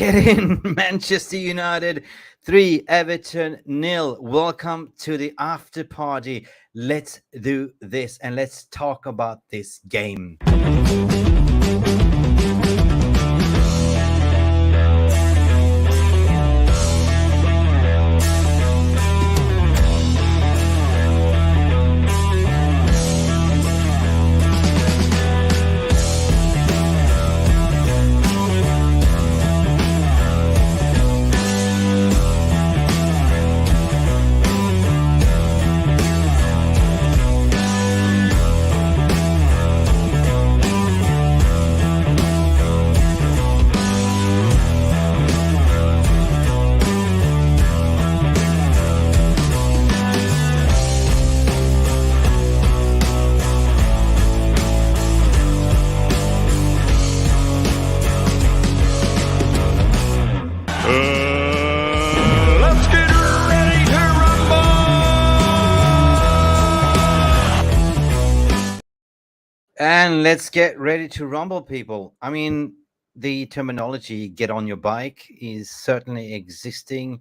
Get in. Manchester United 3, Everton 0. Welcome to the after party. Let's do this and let's talk about this game. And let's get ready to rumble, people. I mean, the terminology "get on your bike" is certainly existing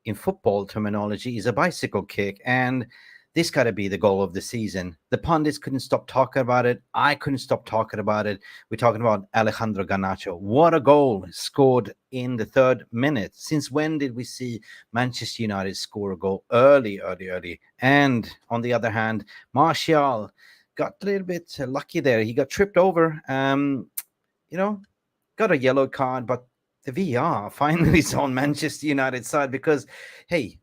in football terminology. Is a bicycle kick, and this got to be the goal of the season. The pundits couldn't stop talking about it. I couldn't stop talking about it. We're talking about Alejandro Garnacho. What a goal scored in the 3rd minute. Since when did we see Manchester United score a goal early? And on the other hand, Martial got a little bit lucky there. He got tripped over, got a yellow card, but the VR finally is on Manchester United side because, hey,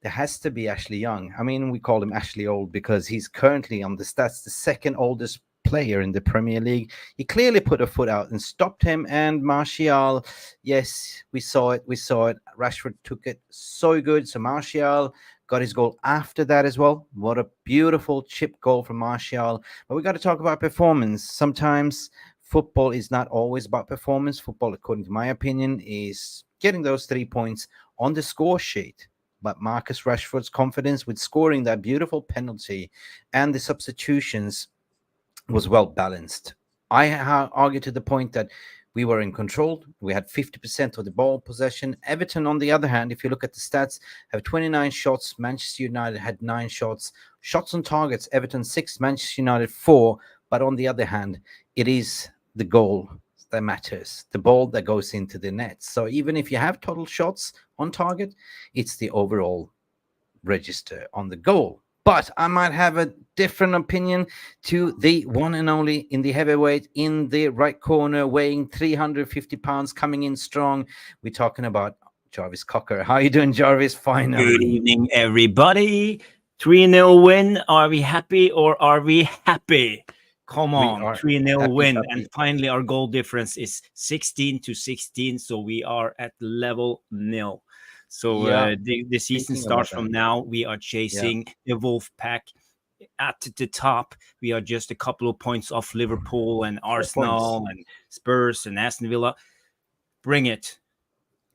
there has to be Ashley Young. I mean, we call him Ashley Old because he's currently on the stats, the 2nd oldest player in the Premier League. He clearly put a foot out and stopped him. And Martial, yes, we saw it. Rashford took it so good. So Martial got his goal after that as well. What a beautiful chip goal from Martial. But we got to talk about performance. Sometimes football is not always about performance. Football, according to my opinion, is getting those 3 points on the score sheet. But Marcus Rashford's confidence with scoring that beautiful penalty and the substitutions was well balanced. I argue to the point that we were in control. We had 50% of the ball possession. Everton, on the other hand, if you look at the stats, have 29 shots. Manchester United had 9 shots. Shots on targets, Everton 6, Manchester United 4. But on the other hand, it is the goal that matters, the ball that goes into the net. So even if you have total shots on target, it's the overall register on the goal. But I might have a different opinion to the one and only in the heavyweight in the right corner, weighing 350 pounds, coming in strong. We're talking about Jarvis Cocker. How are you doing, Jarvis? Finally. Good evening, everybody. 3-0 win. Are we happy or are we happy? Come on, 3-0 win. Happy. And finally, our goal difference is 16-16. So we are at level 0. So the season starts from now. We are chasing the Wolf Pack at the top. We are just a couple of points off Liverpool and Arsenal and Spurs and Aston Villa. Bring it.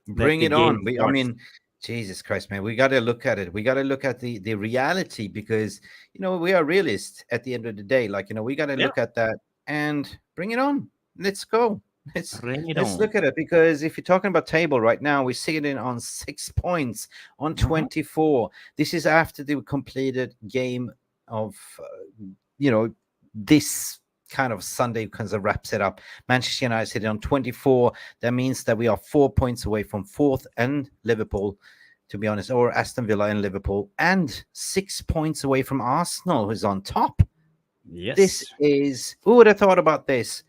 Bring it on. I mean, Jesus Christ, man, we got to look at it. We got to look at the reality because, we are realists at the end of the day. Like, we got to look at that and bring it on. Let's go. Let's look at it, because if you're talking about table right now, we're sitting on 6 points on 24. This is after the completed game of, this kind of Sunday kind of wraps it up. Manchester United sitting on 24. That means that we are 4 points away from 4th and Liverpool, to be honest, or Aston Villa and Liverpool, and 6 points away from Arsenal, who's on top. Yes. This is, who would have thought about this,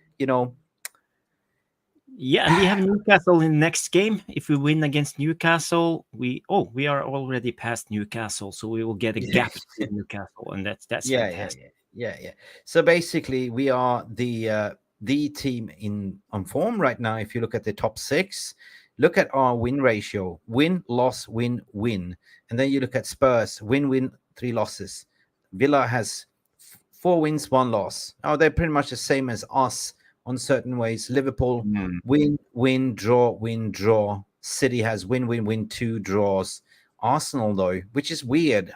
Yeah, and we have Newcastle in the next game. If we win against Newcastle, we are already past Newcastle, so we will get a gap to Newcastle, and that's fantastic. Yeah. So basically, we are the team on form right now. If you look at the top 6, look at our win ratio: win, loss, win, win, and then you look at Spurs: win, 3 losses. Villa has 4 wins, 1 loss. Oh, they're pretty much the same as us on certain ways. Liverpool, win, draw. City has win, 2 draws. Arsenal, though, which is weird.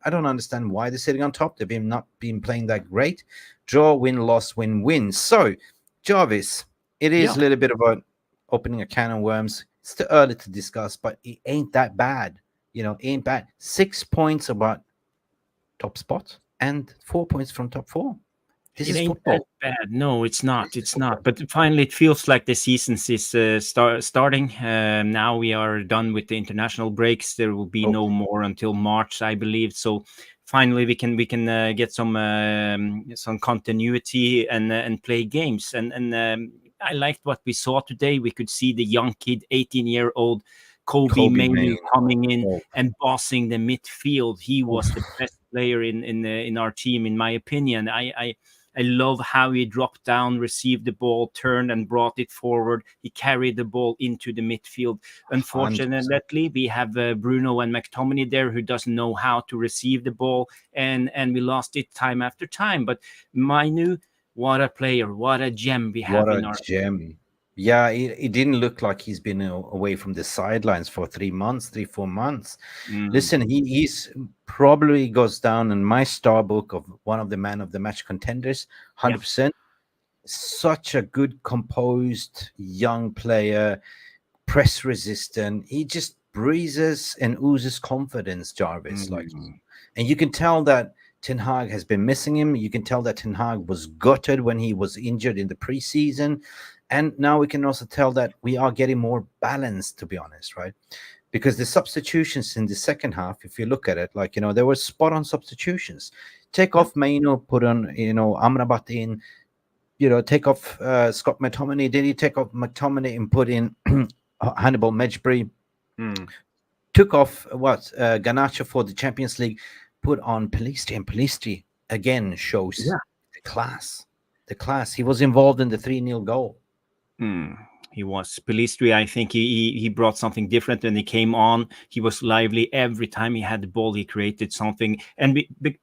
I don't understand why they're sitting on top. They've not been playing that great. Draw, win, loss, win. So, Jarvis, it is a little bit of a opening a can of worms. It's too early to discuss, but it ain't that bad. Ain't bad. 6 points about top spot and 4 points from top four. This It is ain't that football. bad. No, it's not. It's not. But finally, it feels like the season is starting. Now we are done with the international breaks. There will be no more until March, I believe. So finally, we can get some continuity and play games. And I liked what we saw today. We could see the young kid, 18-year-old Kobbie Mainoo coming in and bossing the midfield. He was the best player in our team, in my opinion. I love how he dropped down, received the ball, turned and brought it forward. He carried the ball into the midfield. Unfortunately, we have Bruno and McTominay there who doesn't know how to receive the ball, and we lost it time after time. But Mainoo, what a player, what a gem we have in our gem. Yeah, it didn't look like he's been away from the sidelines for 3 months, 3-4 months. Listen, he's probably goes down in my star book of one of the man of the match contenders, 100%. Such a good, composed young player, press resistant. He just breezes and oozes confidence, Jarvis. And you can tell that Ten Hag has been missing him. You can tell that Ten Hag was gutted when he was injured in the preseason. And now we can also tell that we are getting more balanced, to be honest, right? Because the substitutions in the second half, if you look at it, there were spot-on substitutions. Take off Mainoo, put on, Amrabat in, take off Scott McTominay. Did he take off McTominay and put in Hannibal Mejbri? Took off Garnacho for the Champions League, put on Pelistri, and Pelistri again shows the class. The class. He was involved in the 3-0 goal. He was. Pelistri, I think he brought something different when he came on. He was lively every time he had the ball. He created something.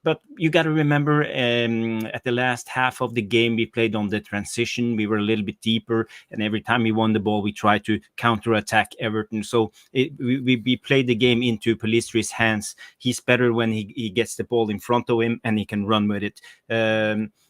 But you got to remember, at the last half of the game, we played on the transition. We were a little bit deeper, and every time we won the ball, we tried to counterattack Everton. So we played the game into Pelistri's hands. He's better when he gets the ball in front of him and he can run with it.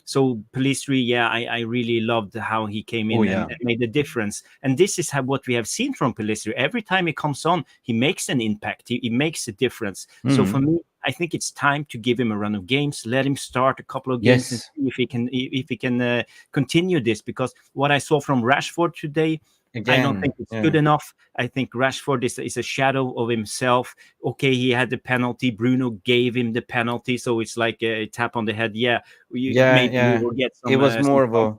So Pelistri, I really loved how he came in and made a difference. And this is what we have seen from Pelistri. Every time he comes on, he makes an impact. He makes a difference. So for me, I think it's time to give him a run of games. Let him start a couple of games and see if he can continue this. Because what I saw from Rashford today, I don't think it's good enough. I think Rashford is a shadow of himself. Okay, he had the penalty. Bruno gave him the penalty, so it's like a tap on the head. Maybe we will get some. It was more of a.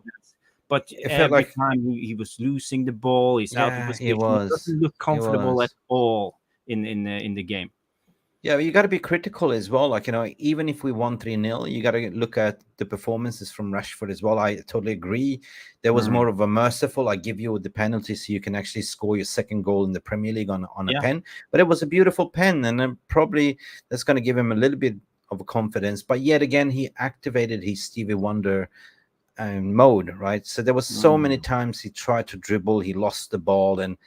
But every time he was losing the ball, he's out of position. He doesn't look comfortable at all in the game. Yeah, you got to be critical as well. Even if we won 3-0, you got to look at the performances from Rashford as well. I totally agree. There was more of a merciful, I give you the penalty so you can actually score your second goal in the Premier League on a pen. But it was a beautiful pen, and probably that's going to give him a little bit of a confidence. But yet again, he activated his Stevie Wonder mode, right? So there was so many times he tried to dribble, he lost the ball, and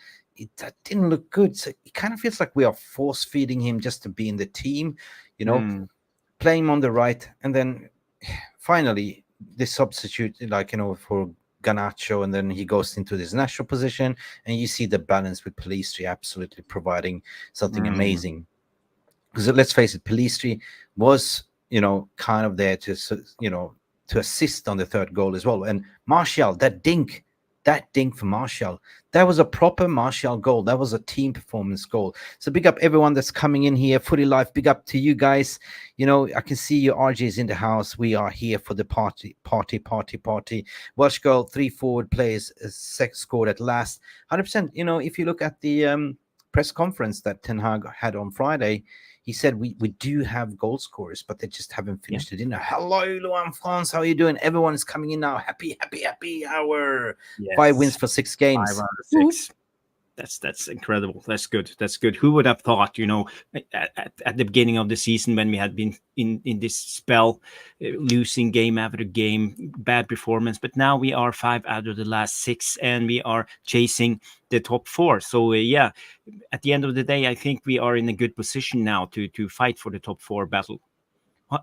that didn't look good. So it kind of feels like we are force feeding him just to be in the team, playing him on the right. And then finally, they substitute, for Garnacho, and then he goes into this natural position. And you see the balance with Pelistri absolutely providing something amazing. Because let's face it, Pelistri was, kind of there to, to assist on the third goal as well. And Martial, that dink for Martial, that was a proper Martial goal. That was a team performance goal. So big up everyone that's coming in here. Footy Life, big up to you guys. I can see you, RJ's in the house. We are here for the party. Welsh Girl, 3 forward players, scored at last. 100%. If you look at the press conference that Ten Hag had on Friday, he said we do have goal scorers, but they just haven't finished it in. Hello, Luan France. How are you doing? Everyone is coming in now. Happy hour. 5 wins for 6 games. 5 out of 6. That's incredible. That's good. Who would have thought, at the beginning of the season when we had been in this spell, losing game after game, bad performance, but now we are 5 out of the last 6 and we are chasing the top 4. So at the end of the day, I think we are in a good position now to fight for the top 4 battle.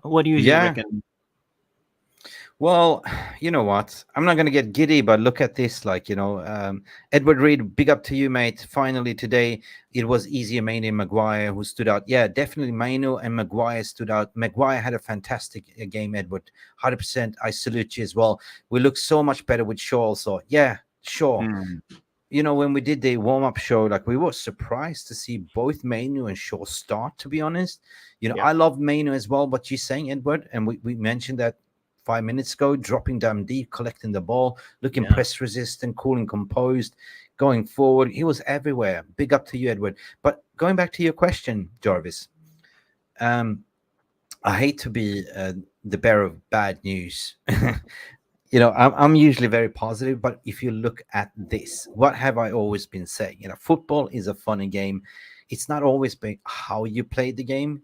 What do you reckon? Well, you know what? I'm not going to get giddy, but look at this. Edward Reed, big up to you, mate. Finally, today, it was easier Mainoo and Maguire who stood out. Yeah, definitely Mainoo and Maguire stood out. Maguire had a fantastic game, Edward. 100%. I salute you as well. We look so much better with Shaw also. Yeah, sure. Mm. When we did the warm-up show, like we were surprised to see both Mainoo and Shaw start, to be honest. Yeah. I love Mainoo as well, what you're saying, Edward, and we mentioned that 5 minutes ago, dropping down deep, collecting the ball, looking press resistant, cool and composed, going forward. He was everywhere. Big up to you, Edward. But going back to your question, Jarvis, I hate to be the bearer of bad news. I'm usually very positive, but if you look at this, what have I always been saying? Football is a funny game. It's not always been how you play the game.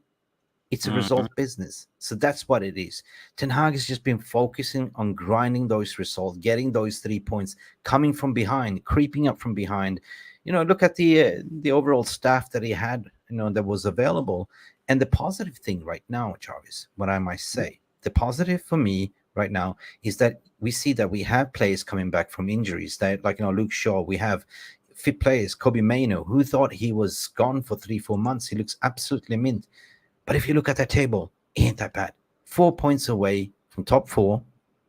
It's a result business. So that's what it is. Ten Hag has just been focusing on grinding those results, getting those 3 points, coming from behind, creeping up from behind. Look at the overall staff that he had, that was available. And the positive thing right now, Jarvis, what I might say, the positive for me right now is that we see that we have players coming back from injuries. That, like, Luke Shaw, we have fit players, Kobbie Mainoo, who thought he was gone for 3-4 months. He looks absolutely mint. But if you look at that table, it ain't that bad. 4 points away from top four.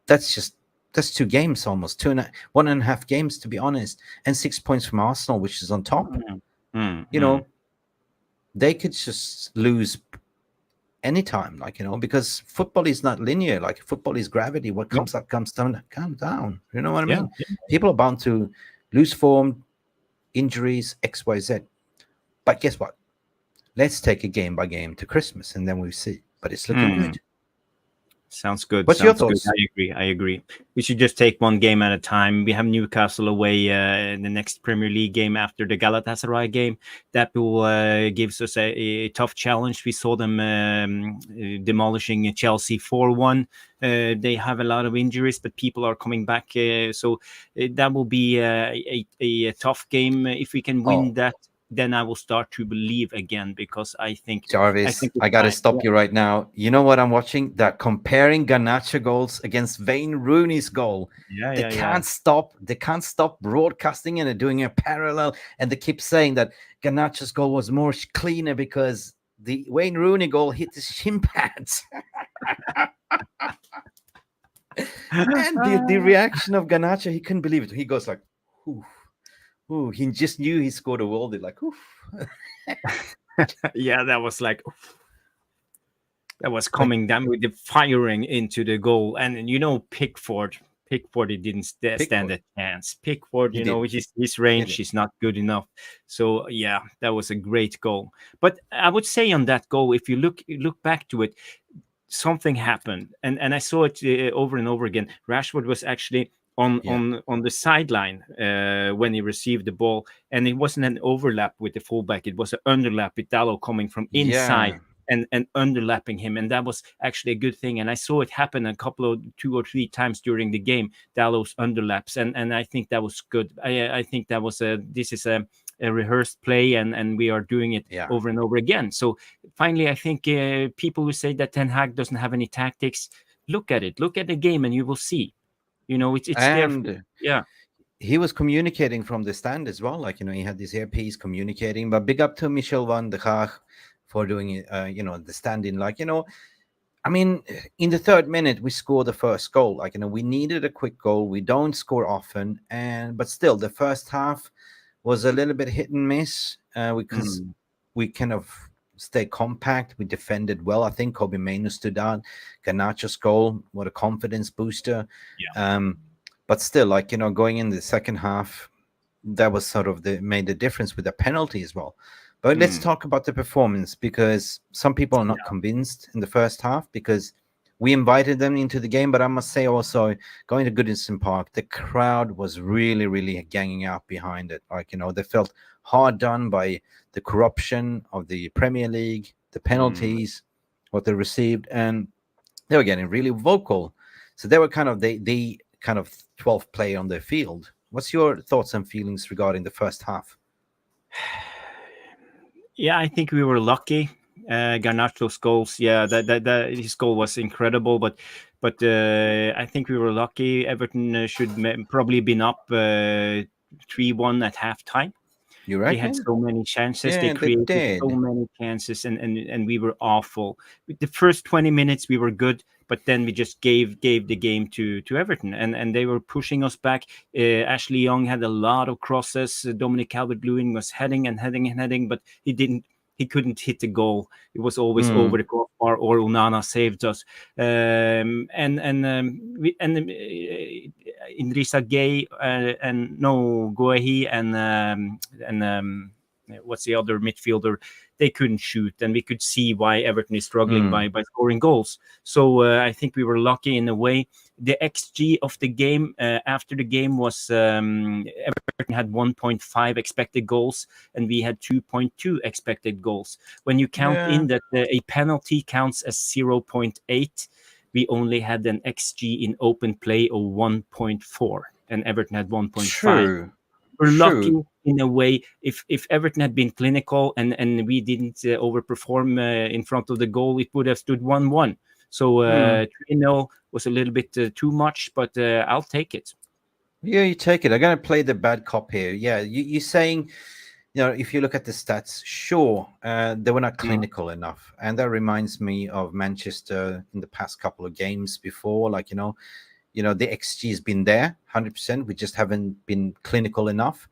That's 2 games almost, 1.5 games to be honest, and 6 points from Arsenal, which is on top. They could just lose anytime, because football is not linear. Like, football is gravity. What comes up comes down. You know what I mean? People are bound to lose form, injuries, XYZ. But guess what? Let's take a game by game to Christmas, and then we'll see. But it's looking good. Sounds good. What's your thoughts? I agree. We should just take one game at a time. We have Newcastle away in the next Premier League game after the Galatasaray game. That will gives us a tough challenge. We saw them demolishing Chelsea 4-1. They have a lot of injuries, but people are coming back. So that will be a tough game. If we can win that, then I will start to believe again, because I think Jarvis, I got to stop you right now. You know what I'm watching? That comparing Garnacho goals against Wayne Rooney's goal. They can't stop broadcasting and they're doing a parallel, and they keep saying that Garnacho's goal was more cleaner because the Wayne Rooney goal hit his shin pads. And the reaction of Garnacho, he couldn't believe it. He goes like, "Ooh." Ooh, he just knew he scored a worldie, like, oof. Yeah, that was like, oof. That was coming down with the firing into the goal. And Pickford, he didn't stand a chance. Pickford, his range is not good enough. So yeah, that was a great goal. But I would say on that goal, if you look back to it, something happened, and I saw it over and over again. Rashford was actually on the sideline when he received the ball, and it wasn't an overlap with the fullback. It was an underlap with Dalot coming from inside and underlapping him, and that was actually a good thing. And I saw it happen a couple of 2 or 3 times during the game, Dalot's underlaps, and I think that was good. I think that was this is a rehearsed play, and we are doing it over and over again. So finally, I think people who say that Ten Hag doesn't have any tactics, look at the game, and you will see. It's there. Yeah. He was communicating from the stand as well. Like, he had this earpiece communicating. But big up to Michel van der Gaag for doing it, the stand-in. Like, I mean, in the 3rd minute, we scored the first goal. Like, we needed a quick goal. We don't score often. But still, the first half was a little bit hit and miss because we kind of stay compact. We defended well. I think Kobbie Mainoo stood out. Garnacho's goal, what a confidence booster. But still, like, going in the second half, that was sort of made the difference with the penalty as well. But let's talk about the performance, because some people are not convinced in the first half, because we invited them into the game. But I must say also, going to Goodison Park, the crowd was really, really ganging out behind it. Like, they felt hard done by the corruption of the Premier League, the penalties, what they received, and they were getting really vocal. So they were kind of the kind of 12th player on their field. What's your thoughts and feelings regarding the first half? Yeah, I think we were lucky. Garnacho Scores, yeah, that his goal was incredible, but I think we were lucky. Everton should probably been up 3-1 at halftime. You They had reckon? so many chances. They Yeah, they created so did. many chances, and we were awful. The first 20 minutes we were good, but then we just gave the game to Everton, and they were pushing us back. Ashley Young had a lot of crosses. Dominic Calvert-Lewin was heading and heading and heading, but he couldn't hit the goal. It was always over the crossbar, or Onana saved us. Idrissa Gueye and no Guehi and what's the other midfielder? They couldn't shoot, and we could see why Everton is struggling by scoring goals. So I think we were lucky in a way. The XG of the game after the game was Everton had 1.5 expected goals, and we had 2.2 expected goals. When you count in that a penalty counts as 0.8, we only had an XG in open play of 1.4, and Everton had 1.5. True. We're lucky in a way. If Everton had been clinical and we didn't overperform in front of the goal, it would have stood 1-1. So 3-0 was a little bit too much, but I'll take it. Yeah, you take it. I'm going to play the bad cop here. Yeah, you're saying, if you look at the stats, sure, they were not clinical enough. And that reminds me of Manchester in the past couple of games before. Like, the XG has been there, 100%. We just haven't been clinical enough.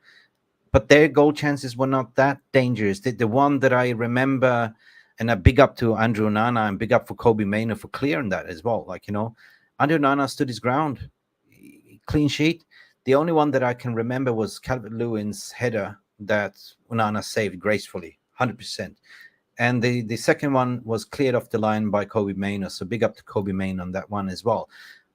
But their goal chances were not that dangerous. The one that I remember, and a big up to Andrew Onana and big up for Kobbie Mainoo for clearing that as well. Like, Andrew Onana stood his ground, clean sheet. The only one that I can remember was Calvert-Lewin's header that Onana saved gracefully, 100%. And the second one was cleared off the line by Kobbie Mainoo. So big up to Kobbie Mainoo on that one as well.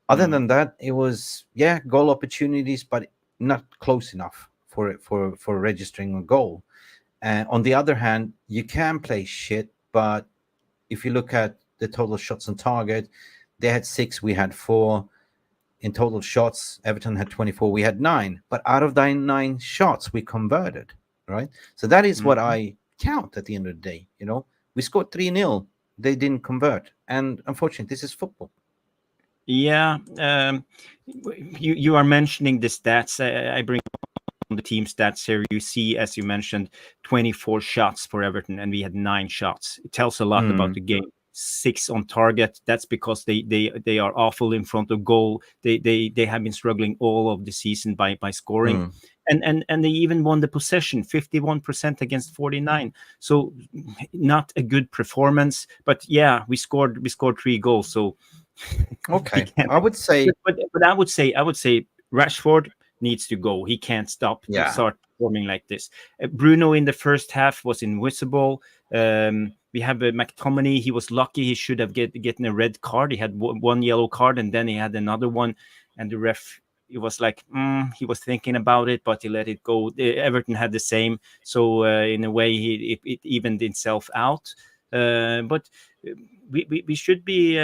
Other than that, it was, goal opportunities, but not close enough for registering a goal. And on the other hand, you can play shit, but if you look at the total shots on target, they had 6, we had 4. In total shots, Everton had 24, we had 9. But out of the 9 shots, we converted, right? So that is what I count at the end of the day. We scored 3-0. They didn't convert. And unfortunately, this is football. Yeah. You are mentioning the stats. I bring on the team stats here. You see, as you mentioned, 24 shots for Everton, and we had 9 shots. It tells a lot about the game. 6 on target. That's because they are awful in front of goal. They have been struggling all of the season by scoring. And they even won the possession, 51% against 49. So not a good performance. But yeah, we scored 3 goals. So okay, I would say, but I would say Rashford needs to go. He can't start performing like this. Bruno in the first half was invisible. We have McTominay. He was lucky. He should have gotten a red card. He had one yellow card, and then he had another one. And the ref, it was like he was thinking about it, but he let it go. Everton had the same. So in a way, it evened itself out. But we should be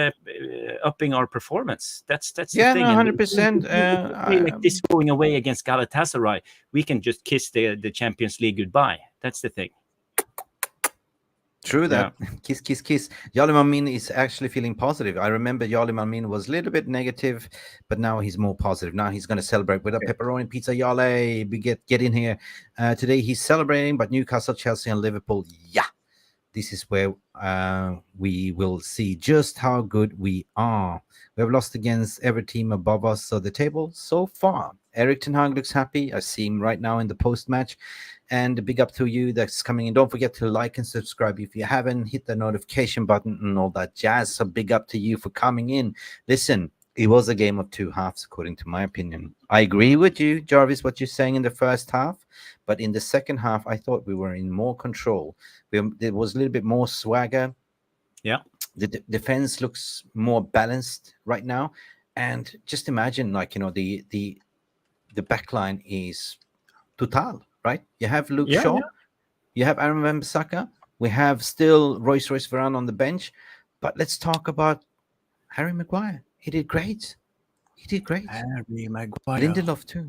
upping our performance. That's the thing. 100%. Like this going away against Galatasaray, we can just kiss the Champions League goodbye. That's the thing. True that. Kiss, kiss, kiss. Yali Mamin is actually feeling positive. I remember Yali Mamin was a little bit negative, but now he's more positive. Now he's going to celebrate with a pepperoni pizza. Yali, get in here. Today he's celebrating, but Newcastle, Chelsea, and Liverpool. Yeah. This is where we will see just how good we are. We have lost against every team above us. So the table so far, Erik ten Hag looks happy. I see him right now in the post-match. And big up to you that's coming in. Don't forget to like and subscribe if you haven't. Hit the notification button and all that jazz. So big up to you for coming in. Listen, it was a game of 2 halves, according to my opinion. I agree with you, Jarvis, what you're saying in the first half. But in the second half, I thought we were in more control. There was a little bit more swagger. Yeah. The defense looks more balanced right now. And just imagine, the back line is total. Right? You have Luke Shaw. You have Aaron Wan-Bissaka. We have still Royce Varane on the bench. But let's talk about Harry Maguire. He did great. Harry Maguire. Lindelof too.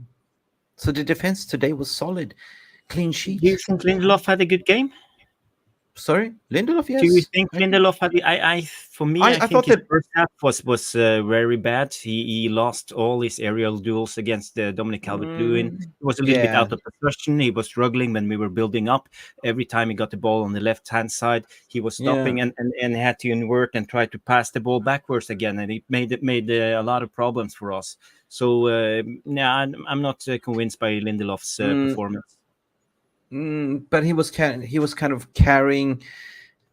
So the defense today was solid. Clean sheet. Do you think Lindelof had a good game? Sorry, Lindelof. Do you Yes, think Lindelof had? For me, I I think thought his that. first half was very bad. He lost all his aerial duels against Dominic Calvert-Lewin. He was a little bit Yeah, out of position. He was struggling when we were building up. Every time he got the ball on the left hand side, he was yeah. stopping and had to invert and try to pass the ball backwards again, and it made a lot of problems for us. So I'm not convinced by Lindelof's Mm, performance. but he was kind of carrying,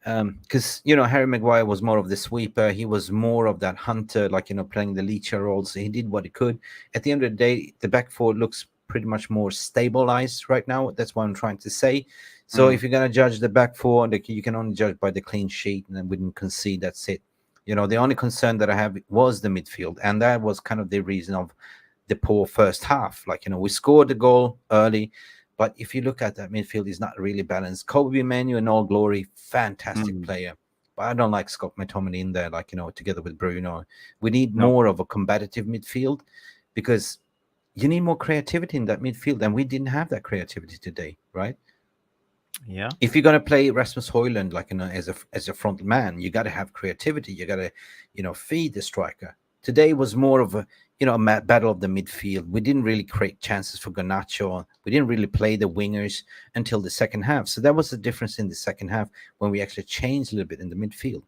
because Harry Maguire was more of the sweeper. He was more of that hunter, like playing the leecher role. So he did what he could. At the end of the day, the back four looks pretty much more stabilized right now. That's what I'm trying to say. So if you're gonna judge the back four, you can only judge by the clean sheet, and then we didn't concede. That's it. The only concern that I have was the midfield, and that was kind of the reason of the poor first half. Like we scored the goal early. But if you look at that midfield, is not really balanced. Kobbie, Mainoo, in all glory, fantastic player. But I don't like Scott McTominay in there, together with Bruno. We need No. more of a combative midfield, because you need more creativity in that midfield, and we didn't have that creativity today, right? Yeah. If you're gonna play Rasmus Højlund as a front man, you got to have creativity. You got to feed the striker. Today was more of a battle of the midfield. We didn't really create chances for Garnacho. We didn't really play the wingers until the second half. So that was the difference in the second half, when we actually changed a little bit in the midfield.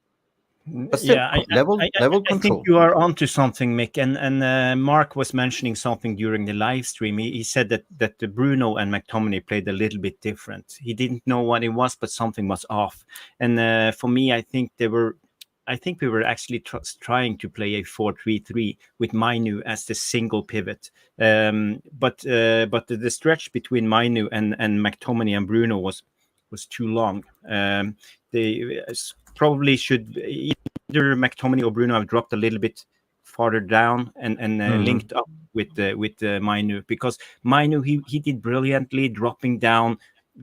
But still, Yeah, level I think control. you are onto something, Mick. And Mark was mentioning something during the live stream. He said that the Bruno and McTominay played a little bit different. He didn't know what it was, but something was off. And for me, I think we were actually trying to play a 4-3-3 with Mainoo as the single pivot. But the stretch between Mainoo and McTominay and Bruno was too long. They probably should either McTominay or Bruno have dropped a little bit farther down and linked up with Mainoo, because Mainoo he did brilliantly, dropping down,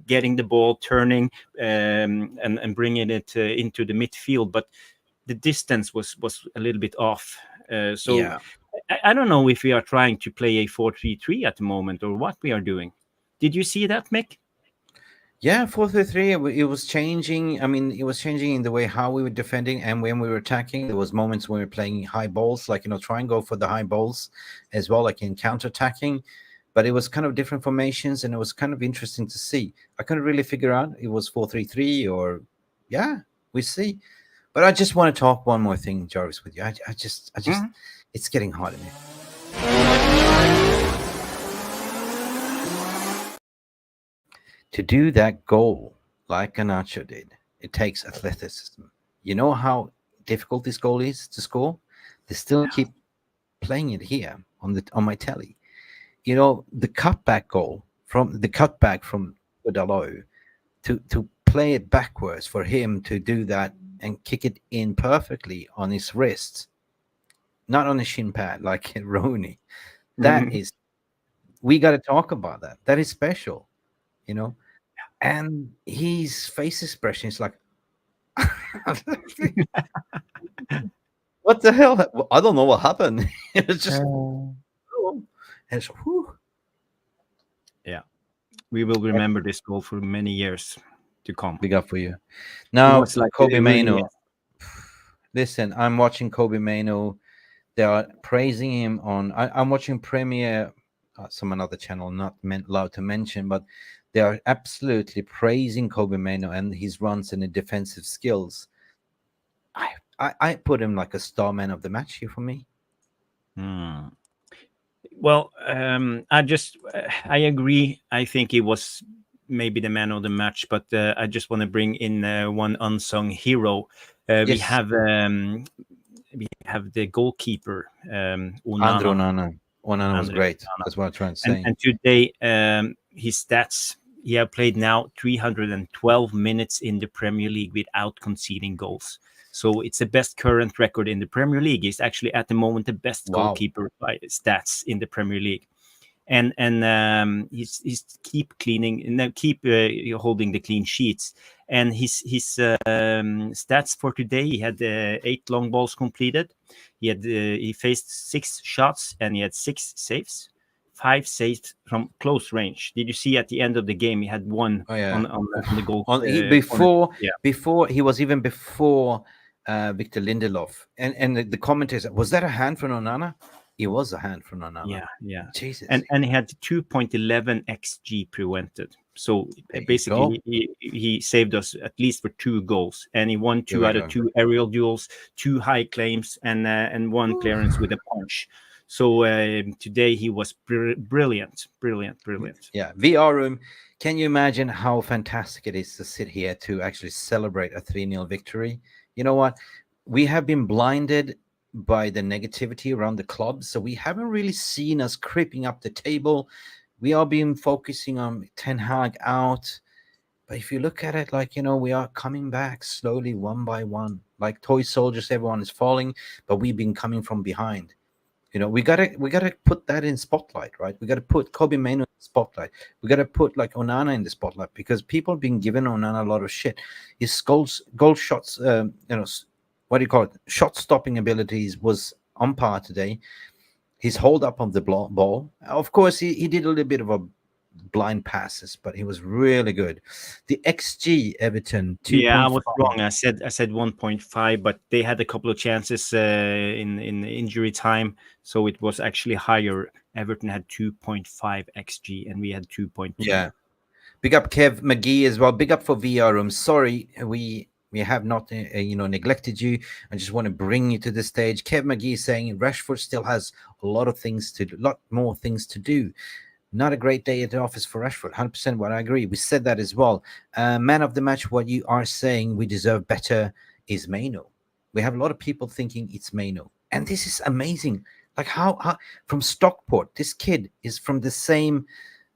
getting the ball, turning, and bringing it into the midfield, but the distance was a little bit off. So Yeah. I don't know if we are trying to play a 4-3-3 at the moment, or what we are doing. Did you see that, Mick? Yeah, 4-3-3. It was changing. I mean, it was changing in the way how we were defending and when we were attacking. There was moments when we were playing high balls, like try and go for the high balls as well, like in counter-attacking. But it was kind of different formations, and it was kind of interesting to see. I couldn't really figure out it was 4-3-3 or we see. But I just want to talk one more thing, Jarvis, with you. I just it's getting hard in here. To do that goal like Garnacho did, it takes athleticism. You know how difficult this goal is to score? They still keep playing it here on my telly. The cutback goal from Udalo, to play it backwards, for him to do that and kick it in perfectly on his wrist, not on a shin pad like Rooney. That is, we got to talk about that. That is special, And his face expression is like, what the hell? I don't know what happened. It's just, and it's, yeah, we will remember this goal for many years to come. Big up for you. Now, Like Kobbie Mainoo. Listen, I'm watching Kobbie Mainoo. They are praising him on. I'm watching Premier, some another channel, not allowed to mention, but they are absolutely praising Kobbie Mainoo and his runs and the defensive skills. I put him like a star man of the match here for me. Well, I agree. I think he was maybe the man of the match, but I just want to bring in one unsung hero. Yes. We have the goalkeeper, Andrew Onana. Onana was great. That's what I'm trying to say. And today, his stats, he have played now 312 minutes in the Premier League without conceding goals. So it's the best current record in the Premier League. He's actually at the moment the best goalkeeper by stats in the Premier League. And he's keep holding the clean sheets. And his stats for today, he had 8 long balls completed. He faced 6 shots and he had 6 saves. 5 saves from close range. Did you see at the end of the game he had one on the goal before he was even before Victor Lindelof, and the commentators, was that a hand from Onana? It was a hand from Onana. Yeah. Jesus. And he had 2.11 xG prevented. So basically, he saved us at least for 2 goals, and he won 2 out of 2 aerial duels, 2 high claims, and 1 clearance with a punch. So today he was brilliant. Yeah, VR room. Can you imagine how fantastic it is to sit here to actually celebrate a 3-0 victory? You know what? We have been blinded by the negativity around the club, so we haven't really seen us creeping up the table. We are being focusing on Ten Hag out. But if you look at it, like, we are coming back slowly, one by one. Like toy soldiers, everyone is falling, but we've been coming from behind. We gotta put that in spotlight, right? We gotta put Kobbie Mainoo in the spotlight. We gotta put like Onana in the spotlight, because people have been giving Onana a lot of shit. His goal shots, what do you call it? Shot stopping abilities was on par today. His hold up of the ball. Of course, he did a little bit of a blind passes, but he was really good. The XG Everton 2. Yeah, I was wrong. I said 1.5, but they had a couple of chances in injury time, so it was actually higher. Everton had 2.5 XG, and we had 2.2. Yeah, big up Kev McGee as well. Big up for VR room. Sorry, we have not neglected you. I just want to bring you to the stage. Kev McGee is saying Rashford still has a lot more things to do. Not a great day at the office for Rashford. 100% what I agree. We said that as well. Man of the match, what you are saying we deserve better is Mainoo. We have a lot of people thinking it's Mainoo. And this is amazing. Like how from Stockport, this kid is from the same,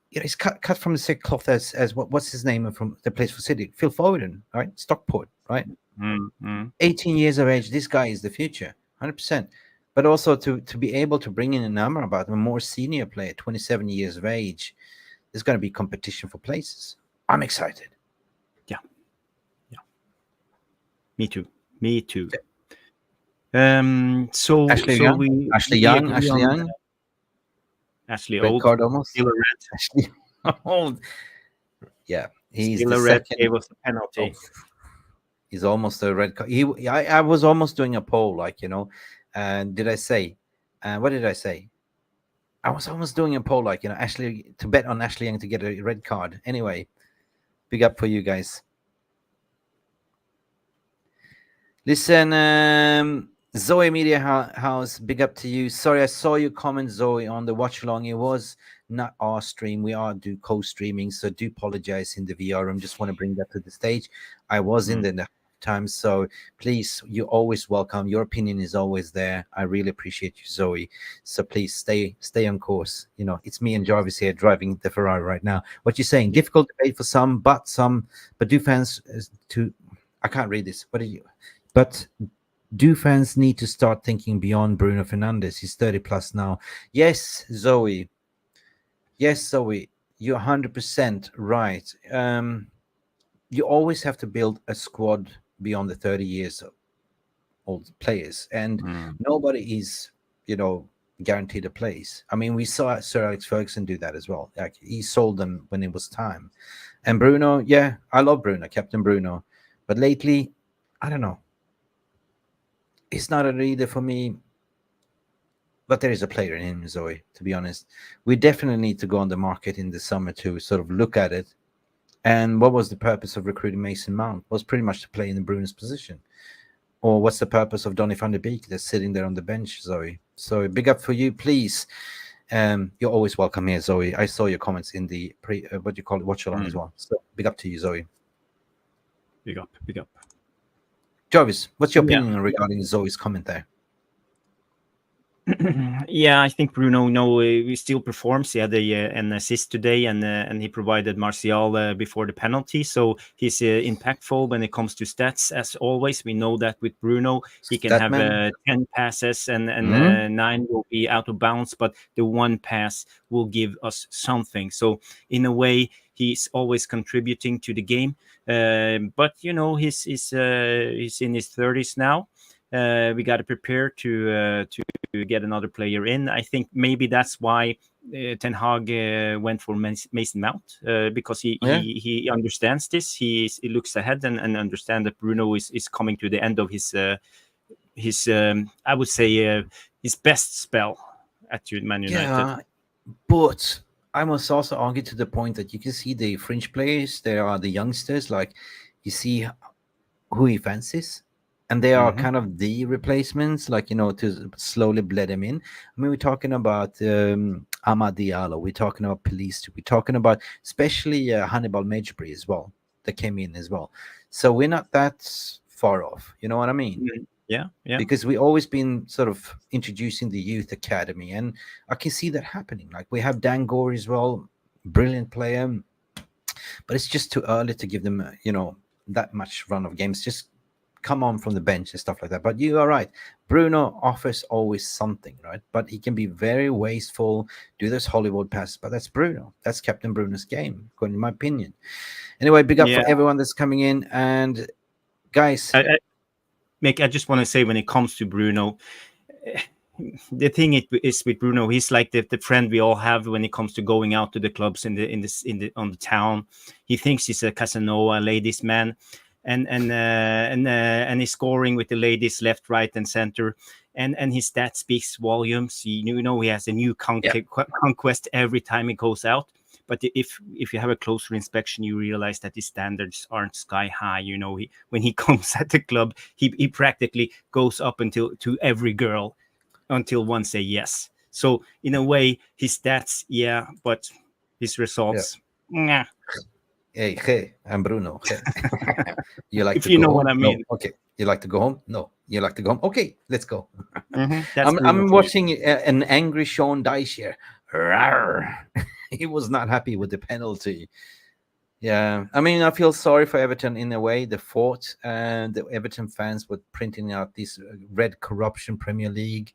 he's cut from the same cloth as what's his name from the place for City? Phil Foden, right? Stockport, right? 18 years of age. This guy is the future, 100%. But also to be able to bring in a number about a more senior player, 27 years of age, there's going to be competition for places. I'm excited. Yeah. Me too. So Ashley Young. Ashley red Old. Card almost. Still a red. Ashley Old. Yeah, he's still the a red. second. Gave us a penalty. He's almost a red card. I was almost doing a poll, and did I say? What did I say? I was almost doing a poll, Ashley, to bet on Ashley Young to get a red card. Anyway, big up for you guys. Listen, Zoe Media House, big up to you. Sorry, I saw your comment, Zoe, on the watch along. It was not our stream. We are do co-streaming, so do apologize in the VR room. Just want to bring that to the stage. I was in the time, so please, you're always welcome. Your opinion is always there. I really appreciate you, Zoe. So please stay on course. It's me and Jarvis here driving the Ferrari right now. What you're saying? Difficult debate for some, but do fans I can't read this. What are you? But do fans need to start thinking beyond Bruno Fernandes? He's 30 plus now. Yes, Zoe. You're 100% right. You always have to build a squad beyond the 30 years old players, and nobody is, guaranteed a place. I mean, we saw Sir Alex Ferguson do that as well. Like, he sold them when it was time. And Bruno, yeah, I love Bruno, Captain Bruno, but lately, I don't know. It's not a leader for me, but there is a player in him, Zoe, to be honest. We definitely need to go on the market in the summer to sort of look at it. And what was the purpose of recruiting Mason Mount? Was pretty much to play in the Bruno's position. Or what's the purpose of Donny van de Beek that's sitting there on the bench, Zoe? So big up for you, please. You're always welcome here, Zoe. I saw your comments in the watch along as well. So big up to you, Zoe. Big up. Jarvis, what's your opinion regarding Zoe's comment there? Yeah, I think Bruno, he still performs. He had an assist today, and he provided Martial before the penalty. So he's impactful when it comes to stats. As always, we know that with Bruno, he can have 10 passes and 9 will be out of bounds, but the one pass will give us something. So in a way, he's always contributing to the game. But he's in his 30s now. We got to prepare to get another player in. I think maybe that's why Ten Hag went for Mason Mount, because he understands this. He looks ahead and understand that Bruno is coming to the end of his I would say his best spell at Man United. Yeah, but I must also argue to the point that you can see the fringe players. There are the youngsters, like you see who he fancies, and they are kind of the replacements, like, to slowly bled them in. I mean, we're talking about Amad Diallo, we're talking about Police, we're talking about especially Hannibal Mejbri as well, that came in as well. So we're not that far off, you know what I mean? Yeah. Because we always been sort of introducing the youth academy, and I can see that happening. Like we have Dan Gore as well, brilliant player, but it's just too early to give them that much run of games. Just come on from the bench and stuff like that. But you are right, Bruno offers always something, right? But he can be very wasteful, do those Hollywood passes, but that's Bruno. That's Captain Bruno's game, according to my opinion. Anyway, big up for everyone that's coming in. And guys, Mick, I just want to say, when it comes to Bruno, the thing is with Bruno, he's like the friend we all have when it comes to going out to the clubs on the town. He thinks he's a Casanova, ladies man, and he's scoring with the ladies left, right, and center, and his stat speaks volumes. He has a new conquest every time he goes out. But if you have a closer inspection, you realize that his standards aren't sky high. When he comes at the club, he practically goes up to every girl until one say yes. So in a way, his stats, but his results, nah. Hey, I'm Bruno. Hey. You like if to you go know home? what I mean. No. Okay. You like to go home? No. You like to go home? Okay, let's go. I'm watching an angry Sean Dyche here. He was not happy with the penalty. Yeah, I mean, I feel sorry for Everton in a way. They fought, and the Everton fans were printing out this red corruption Premier League.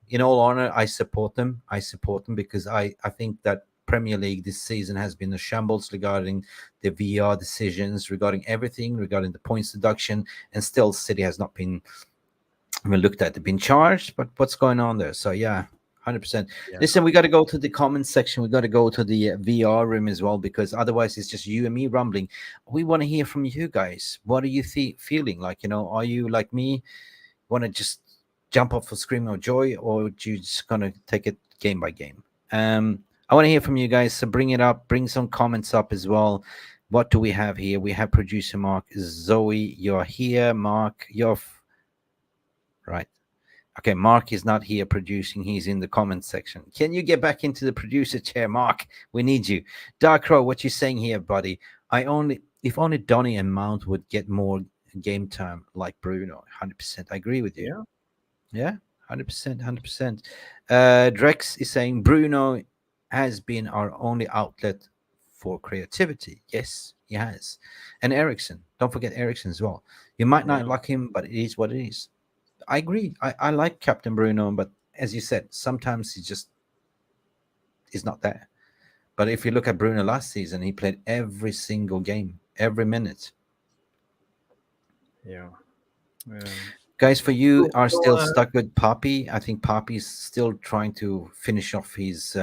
In all honor, I support them. Because I think that Premier League this season has been a shambles regarding the VR decisions, regarding everything, regarding the points deduction, and still City has not been looked at. They've been charged, but what's going on there? So yeah, 100%. Listen, we got to go to the comment section. We got to go to the VR room as well, because otherwise it's just you and me rumbling. We want to hear from you guys. What are you feeling like? Are you like me? Want to just jump off for screaming of joy, or are you just gonna take it game by game? I want to hear from you guys. So bring it up. Bring some comments up as well. What do we have here? We have producer Mark. Zoe, you're here. Mark, you're right. Okay, Mark is not here producing. He's in the comments section. Can you get back into the producer chair, Mark? We need you. Dark Crow, what you saying here, buddy? If only Donny and Mount would get more game time like Bruno. 100%. I agree with you. Yeah, 100%. Drex is saying Bruno has been our only outlet for creativity. Yes, he has. And Ericsson. Don't forget Ericsson as well. You might not like him, but it is what it is. I agree. I like Captain Bruno, but as you said, sometimes he just is not there. But if you look at Bruno last season, he played every single game, every minute. Yeah. Guys, for you are still stuck with Poppy. I think Poppy's still trying to finish off his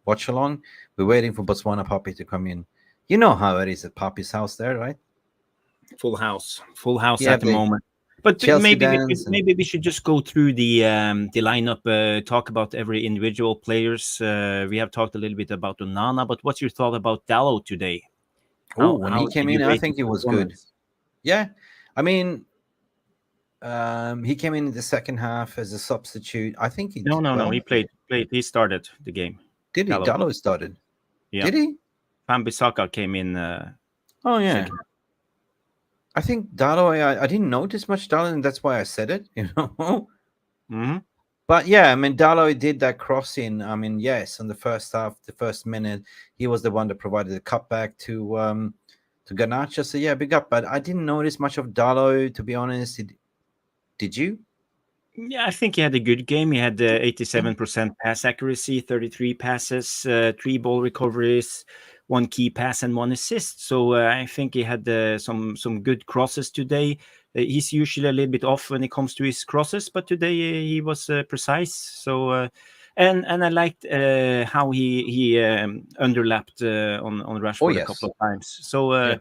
watch along. We're waiting for Botswana Poppy to come in. You know how it is at Poppy's house there, right? Full house at the moment. But maybe we should just go through the lineup, talk about every individual players. We have talked a little bit about Onana, but what's your thought about Dalot today? When he came in, I think he was good. Yeah, I mean, he came in the second half as a substitute. I think he no. He played. He started the game. Did he? Dalot started. Yeah. Did he? Wan-Bissaka came in. Oh yeah. Second. I think Dalot, I didn't notice much Dalot, and that's why I said it, But yeah, I mean, Dalot did that crossing. I mean, yes, in the first half, the first minute, he was the one that provided the cutback to Garnacho. So yeah, big up. But I didn't notice much of Dalot, to be honest. Did you? Yeah, I think he had a good game. He had 87% pass accuracy, 33 passes, 3 ball recoveries, one key pass and one assist. So I think he had some good crosses today. He's usually a little bit off when it comes to his crosses, but today he was precise. So and I liked how he underlapped on Rashford a couple of times. So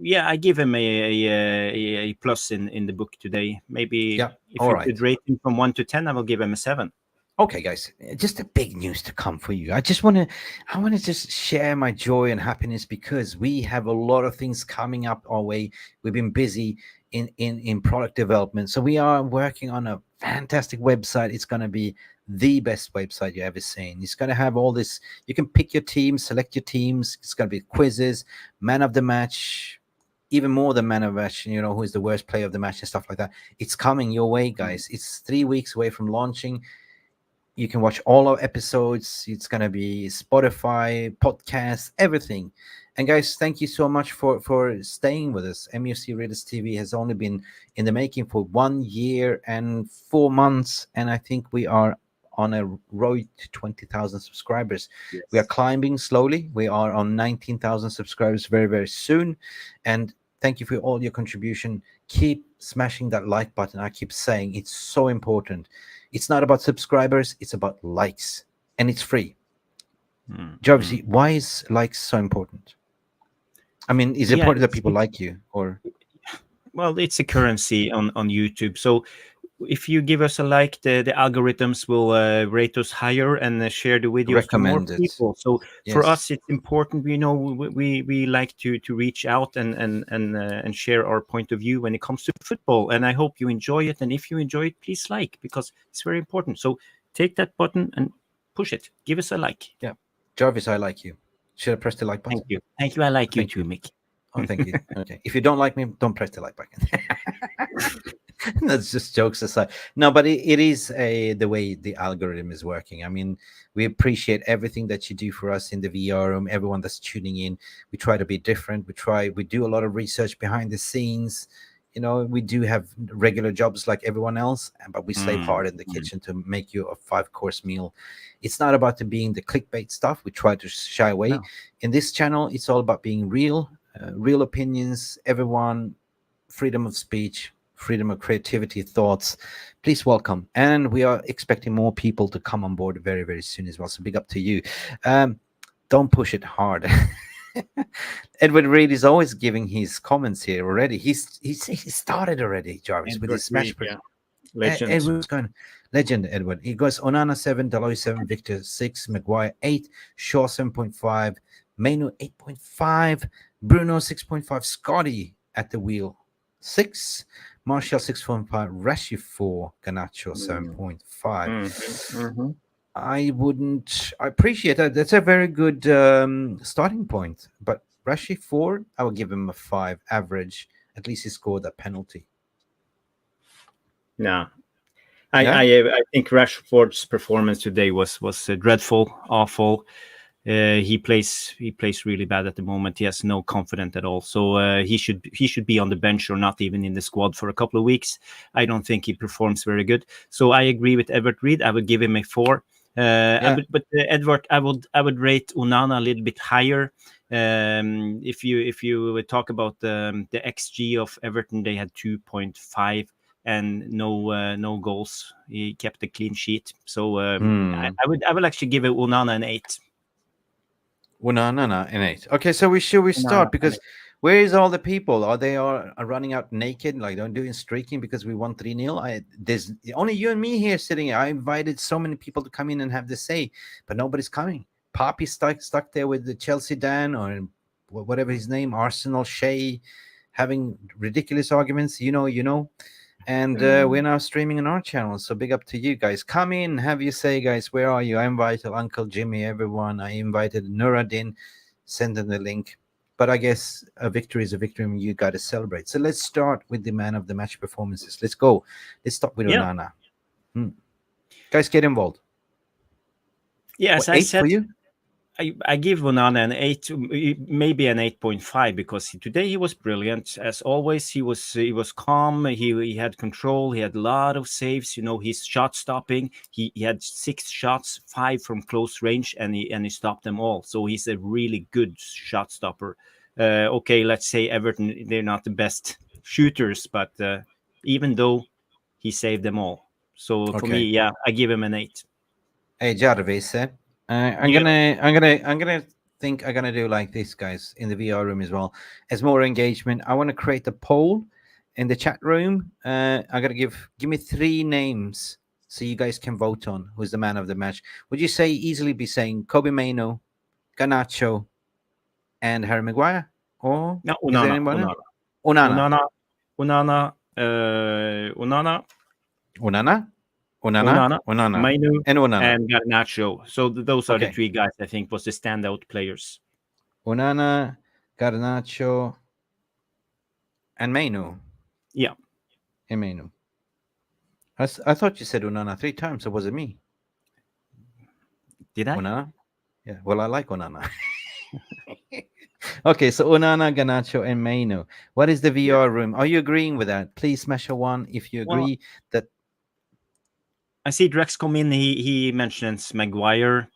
yeah, I give him a plus in the book today. Maybe if you could rate him from 1 to 10, I will give him a 7. Okay, guys, just a big news to come for you. I want to just share my joy and happiness because we have a lot of things coming up our way. We've been busy in product development, so we are working on a fantastic website. It's going to be the best website you've ever seen. It's going to have all this. You can pick your team, select your teams. It's going to be quizzes, man of the match, even more than man of the match. You know, who is the worst player of the match and stuff like that. It's coming your way, guys. It's 3 weeks away from launching. You can watch all our episodes. It's going to be Spotify, podcasts, everything. And guys, thank you so much for staying with us. Mufc Realist TV has only been in the making for 1 year and 4 months. And I think we are on a road to 20,000 subscribers. Yes. We are climbing slowly. We are on 19,000 subscribers very, very soon. And thank you for all your contribution. Keep smashing that like button. I keep saying it's so important. It's not about subscribers, it's about likes, and it's free. Jarvis, why is likes so important? I mean, is it important that people like you, or? Well, it's a currency on YouTube. So if you give us a like, the algorithms will rate us higher and share the videos to more people. So for us, it's important. We know we like to reach out and share our point of view when it comes to football. And I hope you enjoy it. And if you enjoy it, please like, because it's very important. So take that button and push it. Give us a like. Yeah, Jarvis, I like you. Should I press the like button? Thank you. I like you too, Mick. Oh, thank you. Okay. If you don't like me, don't press the like button. That's just jokes aside. No, but it is the way the algorithm is working. I mean, we appreciate everything that you do for us in the VR room, everyone that's tuning in. We try to be different. We do a lot of research behind the scenes. You know, we do have regular jobs like everyone else, but we slave hard in the kitchen to make you a 5-course meal. It's not about being the clickbait stuff. We try to shy away. No. In this channel, it's all about being real, real opinions, everyone, freedom of speech, freedom of creativity, thoughts. Please welcome. And we are expecting more people to come on board very, very soon as well. So big up to you. Don't push it hard. Edward Reed is always giving his comments here already. He started already, Jarvis, Edward with his smash. Legend. Edward's going legend. Edward. He goes Onana 7, Dalot 7, Victor 6, Maguire 8, Shaw 7.5, Mainoo 8.5, Bruno 6.5, Scotty at the wheel 6, Martial 6.5, Rashford 4, Garnacho 7.5. I appreciate that. That's a very good starting point. But Rashford 4, I will give him a 5 average. At least he scored that penalty. No, I think Rashford's performance today was dreadful, awful. He plays really bad at the moment. He has no confidence at all. So he should be on the bench or not even in the squad for a couple of weeks. I don't think he performs very good. So I agree with Everett Reed. I would give him a 4. But Edward, I would rate Onana a little bit higher. If you talk about the XG of Everton, they had 2.5 and no goals. He kept a clean sheet. So I would actually give it Onana an 8. Onana an 8. Okay, so we start because where is all the people? Are they running out naked, like they're doing streaking because we won 3-0? There's only you and me here sitting. I invited so many people to come in and have the say, but nobody's coming. Poppy's stuck there with the Chelsea Dan or whatever his name, Arsenal Shay, having ridiculous arguments. You know. And we're now streaming on our channel, so big up to you guys. Come in, have your say, guys. Where are you? I invited Uncle Jimmy, everyone. I invited Nuruddin. Send them the link. But I guess a victory is a victory, and you got to celebrate. So let's start with the man of the match performances. Let's go. Let's start with Onana. Guys, get involved. Yes, I said. For you? I give Onana an 8, maybe an 8.5, because today he was brilliant as always. He was calm. He had control. He had a lot of saves. You know, his shot stopping. He had 6 shots, 5 from close range, and he stopped them all. So he's a really good shot stopper. Okay, let's say Everton, they're not the best shooters, but even though he saved them all. So for me, yeah, I give him an 8. Hey Jarvis, I'm gonna do like this, guys, in the VR room as well. As more engagement, I want to create a poll in the chat room. I'm gonna give me 3 names so you guys can vote on who's the man of the match. Would you say easily be saying Kobbie, Mainoo, Garnacho, and Harry Maguire? Or No, is there Onana, anyone else? Onana, Onana, Onana, Onana, Onana, Onana, Onana, Onana, Onana, Mainoo, and Onana. and Garnacho. So those are the Okay, 3 guys I think was the standout players. Onana, Garnacho, and Mainoo. Yeah. And Mainoo. I thought you said Onana 3 times, or was it me? Did I? Onana? Yeah, well, I like Onana. Okay, so Onana, Garnacho, and Mainoo. What is the VR room? Are you agreeing with that? Please smash a 1 if you Well, agree that. I see Drex come in. He mentions Maguire.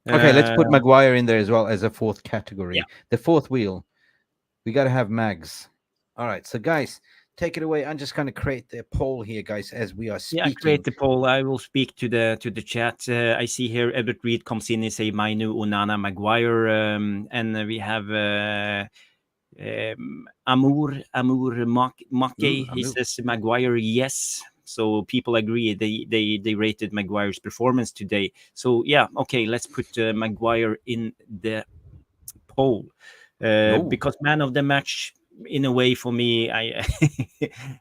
Okay, let's put Maguire in there as well as a 4th category. Yeah. The 4th wheel. We got to have Mags. All right, so guys, take it away. I'm just going to create the poll here, guys, as we are speaking. Yeah, create the poll. I will speak to the chat. I see here Edward Reed comes in and say Mainoo, Onana, Maguire, and we have Amour Make. He says Maguire, yes. So people agree. They rated Maguire's performance today. So yeah, okay, let's put Maguire in the poll because man of the match. In a way, for me,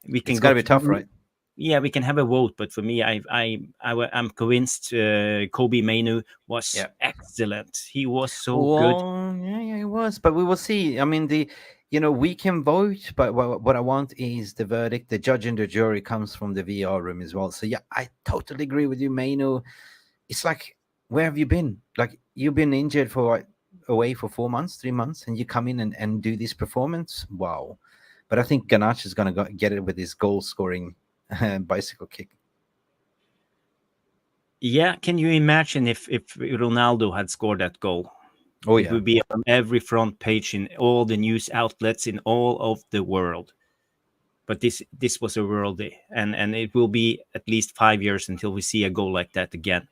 we can. It's gotta be tough, right? Yeah, we can have a vote, but for me, I'm convinced Kobbie Mainoo was excellent. He was so good. Yeah, he was. But we will see. I mean, we can vote, but what I want is the verdict. The judge and the jury comes from the VR room as well. So yeah, I totally agree with you, Mainoo. It's like, where have you been? Like, you've been injured away for 4 months, 3 months, and you come in and do this performance. Wow. But I think Garnacho is going to get it with his goal scoring bicycle kick. Yeah, can you imagine if Ronaldo had scored that goal? Oh, it would be on every front page in all the news outlets in all of the world. But this was a worldie, and it will be at least 5 years until we see a goal like that again.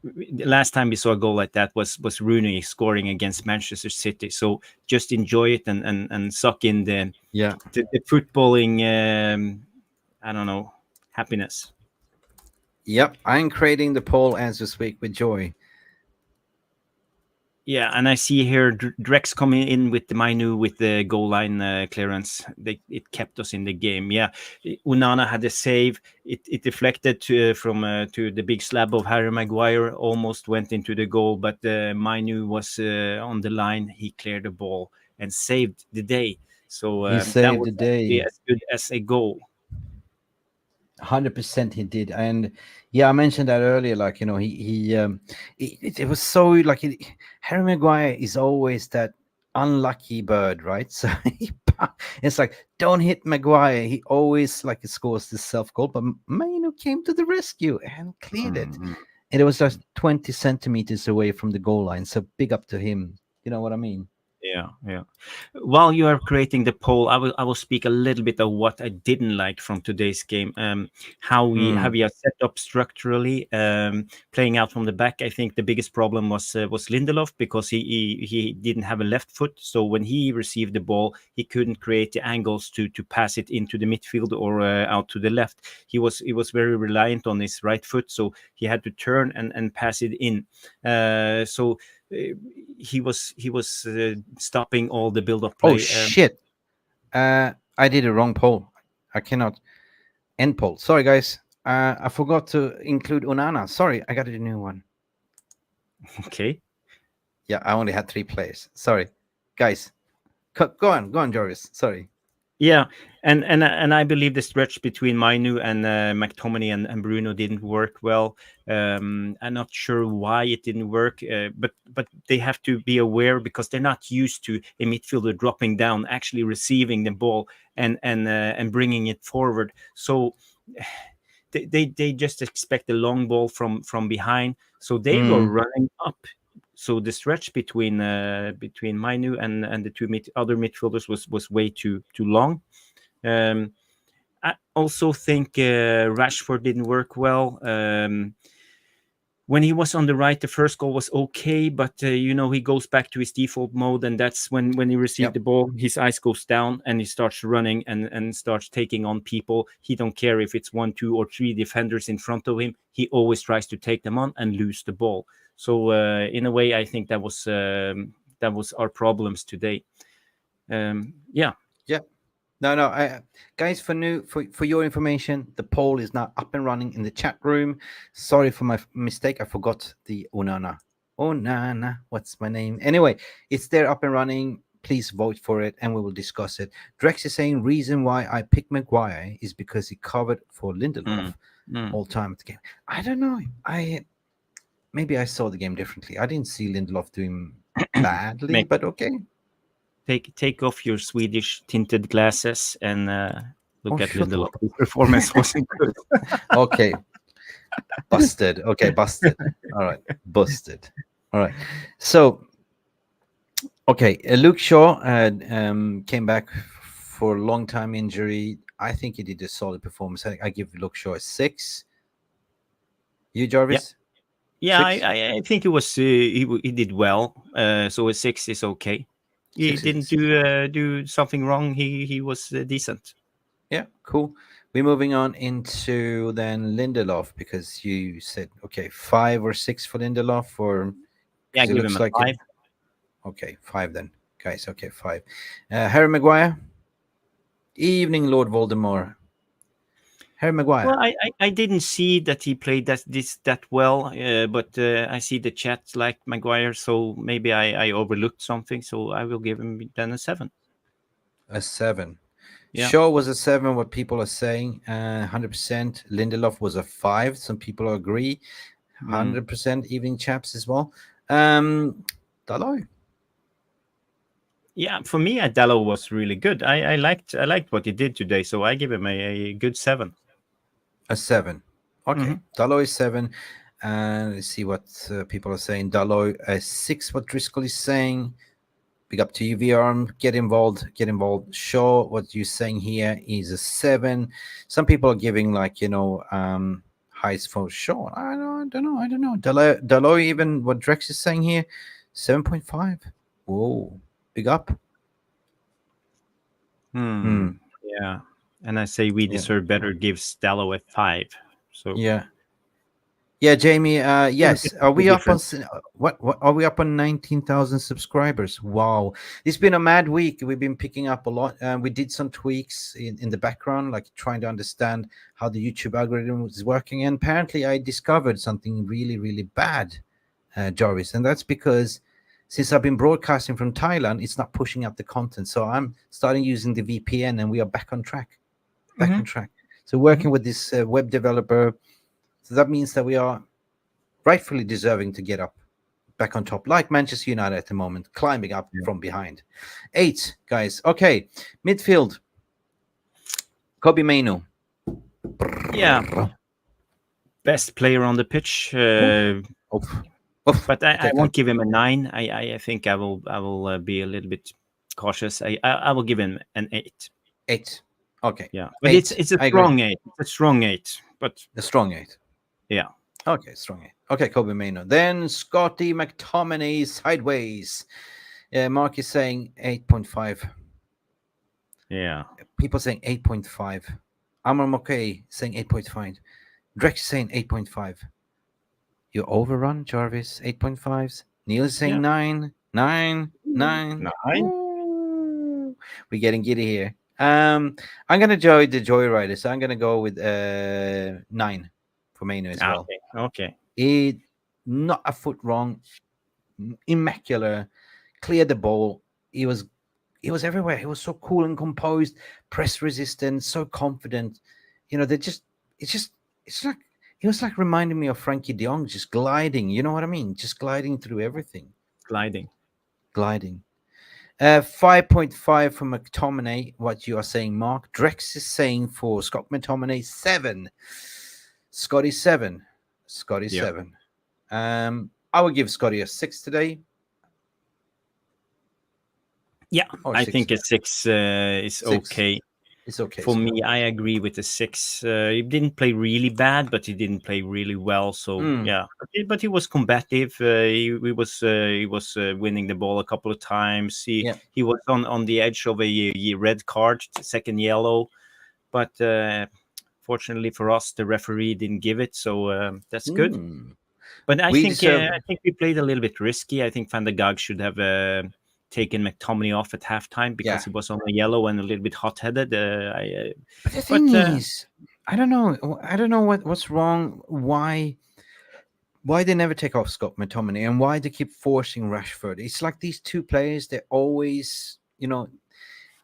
The last time we saw a goal like that was Rooney scoring against Manchester City. So just enjoy it and suck in the footballing I don't know, happiness. Yep, I'm creating the poll as we speak with joy. Yeah, and I see here Drex coming in with the Mainoo with the goal line clearance. It kept us in the game. Yeah, Onana had a save. It deflected from to the big slab of Harry Maguire. Almost went into the goal, but Mainoo was on the line. He cleared the ball and saved the day. So he saved the day. As good as a goal. 100% he did. And yeah, I mentioned that earlier, like, it was so like Harry Maguire is always that unlucky bird, right? So it's like, don't hit Maguire. He always like scores this self goal, but Mainoo came to the rescue and cleared it, and it was just 20 centimeters away from the goal line. So big up to him. You know what I mean? Yeah. While you are creating the poll, I will speak a little bit of what I didn't like from today's game. How we are set up structurally, playing out from the back. I think the biggest problem was Lindelof, because he didn't have a left foot. So when he received the ball, he couldn't create the angles to pass it into the midfield or out to the left. He was very reliant on his right foot, so he had to turn and pass it in. So he was stopping all the build-up play. Oh shit! I did a wrong poll. I cannot end poll. Sorry, guys. I forgot to include Onana. Sorry, I got a new one. Okay. Yeah, I only had 3 players. Sorry, guys. Go on, Joris. Sorry. Yeah, and I believe the stretch between Mainoo and McTominay and Bruno didn't work well. I'm not sure why it didn't work, but they have to be aware because they're not used to a midfielder dropping down, actually receiving the ball and bringing it forward. So they just expect a long ball from behind. So they were running up. So the stretch between Mainoo and the two other midfielders was way too long. I also think Rashford didn't work well. When he was on the right, the first goal was okay, but he goes back to his default mode, and that's when he received the ball, his eyes goes down and he starts running and starts taking on people. He don't care if it's 1, 2, or 3 defenders in front of him. He always tries to take them on and lose the ball. So in a way, I think that was our problems today. Yeah. No, guys, for your information, the poll is now up and running in the chat room. Sorry for my mistake. I forgot the Onana. What's my name? Anyway, it's there up and running. Please vote for it, and we will discuss it. Drex is saying reason why I picked Maguire is because he covered for Lindelof all time at the game. I don't know. Maybe I saw the game differently. I didn't see Lindelof doing badly, but okay. Take off your Swedish tinted glasses and look at Lindelof. His performance wasn't good. Okay. Busted. Okay, busted. All right. Busted. All right. So, okay, Luke Shaw came back for a long time injury. I think he did a solid performance. I give Luke Shaw a 6. You, Jarvis? Yeah, I think it was he did well. So a 6 is okay. He didn't do something wrong. He was decent. Yeah, cool. We're moving on into then Lindelof because you said 5 or 6 for Lindelof, or yeah, it give looks him a like 5. Okay, 5 then, guys. Okay, 5. Harry Maguire. Evening, Lord Voldemort. Harry Maguire. Well, I didn't see that he played that well, but I see the chat like Maguire, so maybe I overlooked something. So I will give him then a 7. A 7. Yeah. Shaw was a 7. What people are saying, 100%. Lindelof was a 5. Some people agree, 100%. Evening chaps as well. Dalot. Yeah, for me, Dalot was really good. I liked what he did today, so I give him a good 7. A 7. Okay, Dalot is 7. And let's see what people are saying. Dalot a 6. What Driscoll is saying. Big up to you, VR. Get involved. Shaw, what you're saying here is a 7. Some people are giving highs for Shaw. I don't know. Dalot, even what Drex is saying here, 7.5. Whoa, big up. Yeah, and I say we deserve better. Gives Dalot a 5. So yeah, Jamie. Yes, are we up on what are we up on 19,000 subscribers? Wow, it's been a mad week. We've been picking up a lot. We did some tweaks in the background, like trying to understand how the YouTube algorithm is working. And apparently, I discovered something really, really bad, Jarvis, and that's because since I've been broadcasting from Thailand, it's not pushing up the content. So I'm starting using the VPN, and we are back on track. On track. So working with this web developer. So that means that we are rightfully deserving to get up back on top, like Manchester United at the moment, climbing up from behind. 8, guys. Okay, midfield. Kobbie Mainoo. Yeah, best player on the pitch. But I won't give him a 9. I think I will be a little bit cautious. I will give him an 8. 8. Okay. Yeah, but 8. It's a strong 8. It's a strong 8. But a strong 8. Yeah. Okay, strong 8. Okay, Kobbie Mainoo. Then Scotty McTominay sideways. Mark is saying 8.5. Yeah. People saying 8.5. I'm okay saying 8.5. Drex saying 8.5. You overrun, Jarvis. 8.5s. Neil is saying 9. 9. Ooh, we're getting giddy here. I'm gonna join the Joyrider, so I'm gonna go with 9 for Mainoo as well. Okay. It not a foot wrong, immaculate, cleared the ball. He was he was everywhere. He was so cool and composed, press resistant, so confident. You know, it's like he was like reminding me of Frankie De Jong, just gliding. You know what I mean? Just gliding through everything. Gliding. 5.5 for McTominay. What you are saying, Mark? Drex is saying for Scott McTominay 7. Scotty 7. Scotty 7. I would give Scotty a 6 today. Yeah, I think a 6 is 6. Okay. It's okay. For me, I agree with the 6. He didn't play really bad, but he didn't play really well. So yeah, but he was combative. He was winning the ball a couple of times. He was on the edge of a red card, second yellow, but fortunately for us, the referee didn't give it. So that's good. But I think we played a little bit risky. I think Van der Gaag should have taken McTominay off at halftime because he was on a yellow and a little bit hot-headed. But the thing is, I don't know what's wrong. Why they never take off Scott McTominay and why they keep forcing Rashford? It's like these two players. They're always, you know,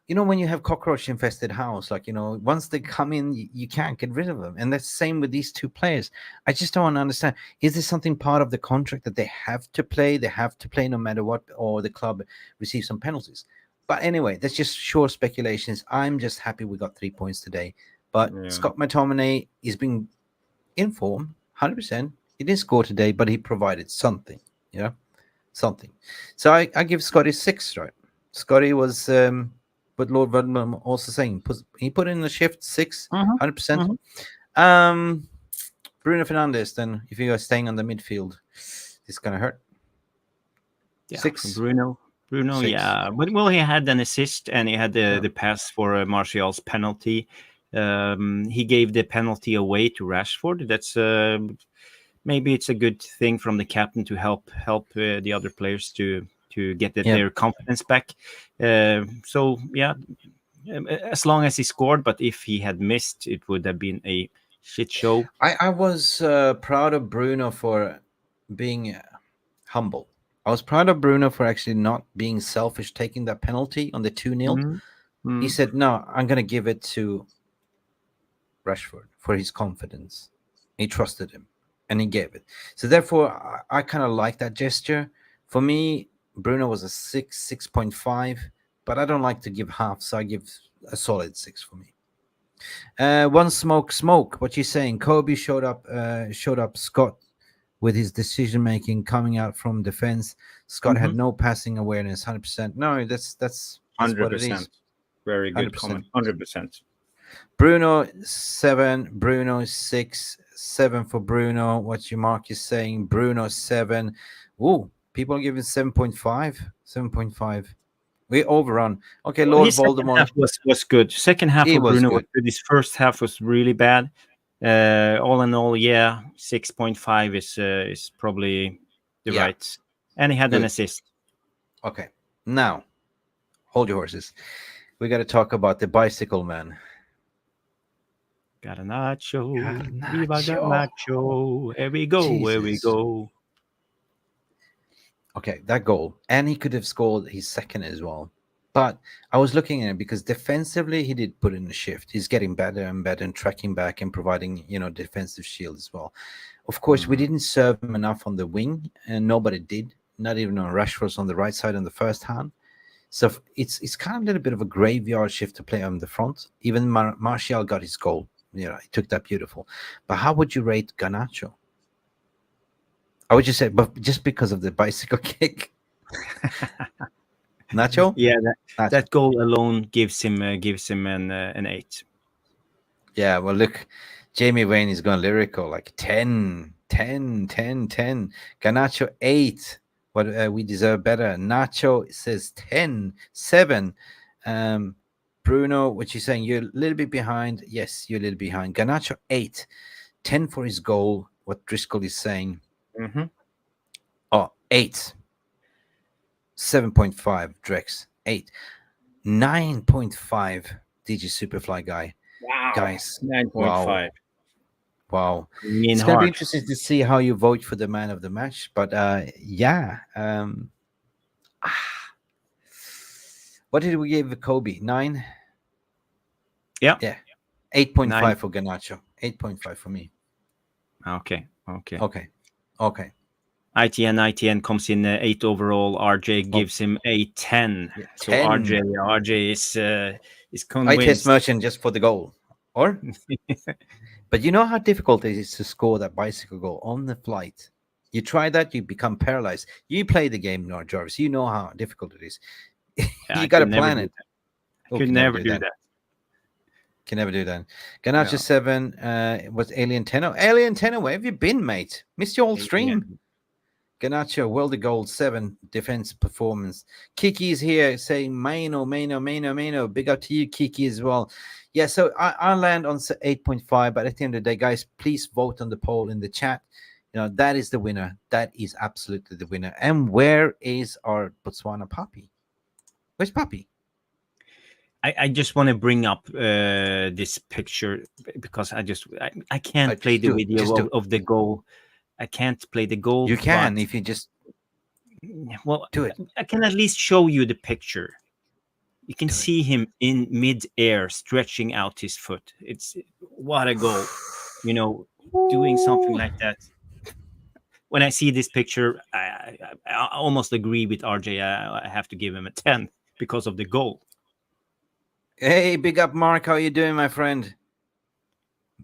when you have cockroach-infested house, like, you know, once they come in, you can't get rid of them. And that's the same with these two players. I just don't understand. Is this something part of the contract that they have to play? They have to play no matter what, or the club receives some penalties. But anyway, that's just sure speculations. I'm just happy we got 3 points today. But Scott McTominay is being in form, 100%. He didn't score today, but he provided something, something. So I give Scotty 6, right? Scotty was... but Lord Vedman also saying he put in the shift 6, 100%. Bruno Fernandes, then if you are staying on the midfield, it's gonna hurt. Yeah, 6. Bruno, 6. Yeah. But well, he had an assist and he had the pass for Martial's penalty. He gave the penalty away to Rashford. That's maybe it's a good thing from the captain to help the other players to get their confidence back. So yeah, as long as he scored, but if he had missed, it would have been a shit show. I was proud of Bruno for being humble. I was proud of Bruno for actually not being selfish, taking that penalty on the 2-0. He said, no, I'm going to give it to Rashford for his confidence. He trusted him and he gave it. So therefore, I kind of like that gesture. For me, Bruno was a 6.5, but I don't like to give half, so I give a solid 6 for me. One smoke. What you saying? Kobbie showed up Scott with his decision making coming out from defense. Scott had no passing awareness, 100%. No, that's 100%. What it is. Very good 100%. Comment. 100%. Bruno 7. Bruno 6. 7 for Bruno. What your mark is saying? Bruno 7. Ooh. People are giving 7.5. 7.5. We overrun. Okay, Lord Voldemort. Second half was good. Second half of Bruno was good. His first half was really bad. All in all, 6.5 is probably the right. And he had an assist. Okay. Now, hold your horses. We got to talk about the bicycle man. Garnacho. Viva Garnacho. Here we go. Where we go. Okay, that goal. And he could have scored his second as well. But I was looking at it because defensively, he did put in a shift. He's getting better and better and tracking back and providing, defensive shield as well. Of course, we didn't serve him enough on the wing, and nobody did. Not even on Rashford's on the right side in the first hand. So it's kind of a little bit of a graveyard shift to play on the front. Even Martial got his goal. He took that beautiful. But how would you rate Garnacho? I would just say, but just because of the bicycle kick. Nacho? Yeah, that goal alone gives him an 8. Yeah, well, look, Jamie Wayne is going lyrical, like 10. Garnacho 8. What we deserve better. Nacho says 10, 7. Bruno, what you saying? You're a little bit behind. Yes, you're a little behind. Garnacho 8, 10 for his goal. What Driscoll is saying. 8. 7.5 Drex. 8. 9.5 DG Superfly guy. Wow. Guys. 9.5. Wow. It's going to be interesting to see how you vote for the man of the match. But What did we give Kobbie? 9? Yeah. Yeah. 8.5 9. for Garnacho. 8.5 for me. Okay. ITN comes in 8 overall. RJ gives him a 10. Yeah, so 10. RJ is I convinced. test Merchant just for the goal. Or? But you know how difficult it is to score that bicycle goal on the flight. You try that, you become paralyzed. You play the game, now, Jarvis. You know how difficult it is. You got to plan it. I could never do that. Can never do that. Garnacho 7 was Alien 10. Oh, Alien 10, where have you been, mate? Missed your whole stream. Garnacho, World Gold 7 defense performance. Kiki's here saying Mainoo. Big up to you, Kiki, as well. Yeah, so I land on 8.5, but at the end of the day, guys, please vote on the poll in the chat. That is the winner. That is absolutely the winner. And where is our Botswana puppy? Where's puppy? I just want to bring up this picture because I can't play the video of the goal. I can't play the goal. You can if you just do it. I can at least show you the picture. You can see him in mid-air stretching out his foot. It's what a goal, doing something like that. When I see this picture, I almost agree with RJ. I have to give him a 10 because of the goal. Hey, big up, Mark. How you doing, my friend?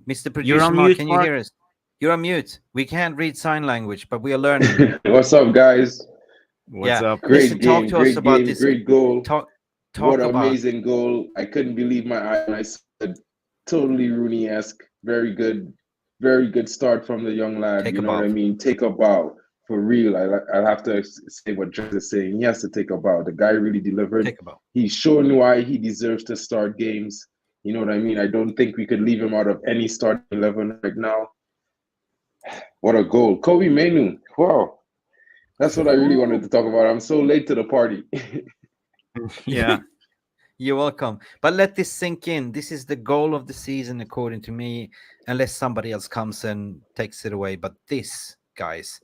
Mr. Producer, You're on Mark, mute, can Mark? you hear us? You're on mute. We can't read sign language, but we are learning. What's up, guys? What's up? Great talk game, to us about this. Great goal. Talk what an about amazing goal. I couldn't believe my eyes when I said totally Rooney-esque. Very good start from the young lad. Take you a know bow. what I mean? Take a bow. For real. I'll have to say what Josh is saying. He has to take a bow. The guy really delivered. Take a bow. He's shown why he deserves to start games. You know what I mean? I don't think we could leave him out of any starting 11 right now. What a goal. Kobbie Mainoo. Wow. That's what I really wanted to talk about. I'm so late to the party. Yeah. You're welcome. But let this sink in. This is the goal of the season, according to me, unless somebody else comes and takes it away. But this, guys,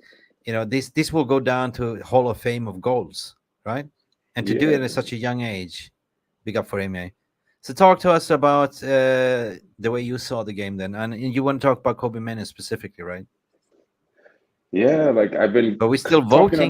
this will go down to Hall of Fame of goals, right? And to do it at such a young age, big up for him, eh? So talk to us about the way you saw the game then. And you want to talk about Kobbie Mainoo specifically, right? Yeah, I've been. But we're still voting.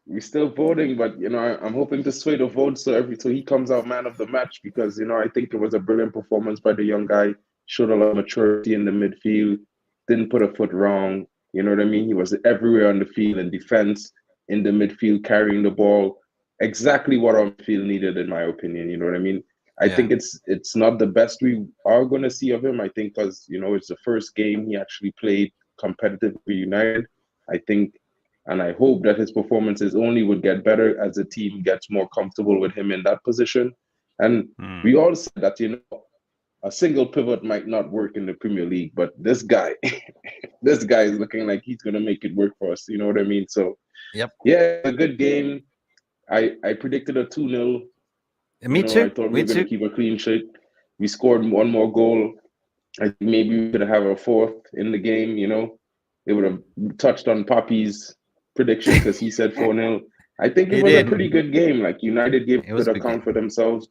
We're still voting, but I'm hoping to sway the vote so he comes out man of the match because I think it was a brilliant performance by the young guy. Showed a lot of maturity in the midfield. Didn't put a foot wrong. You know what I mean? He was everywhere on the field in defense, in the midfield, carrying the ball. Exactly what our midfield needed, in my opinion. You know what I mean? I think it's not the best we are going to see of him. I think because it's the first game he actually played competitive for United. I think, and I hope that his performances only would get better as the team gets more comfortable with him in that position. And we all said that a single pivot might not work in the Premier League, but this guy, this guy is looking like he's going to make it work for us. You know what I mean? So, yeah, a good game. I predicted a 2-0. Me too. I thought we were going to keep a clean sheet. We scored one more goal. I think maybe we could have a fourth in the game. It would have touched on Poppy's prediction because he said 4-0. I think it was a pretty good game. United gave a good account for themselves.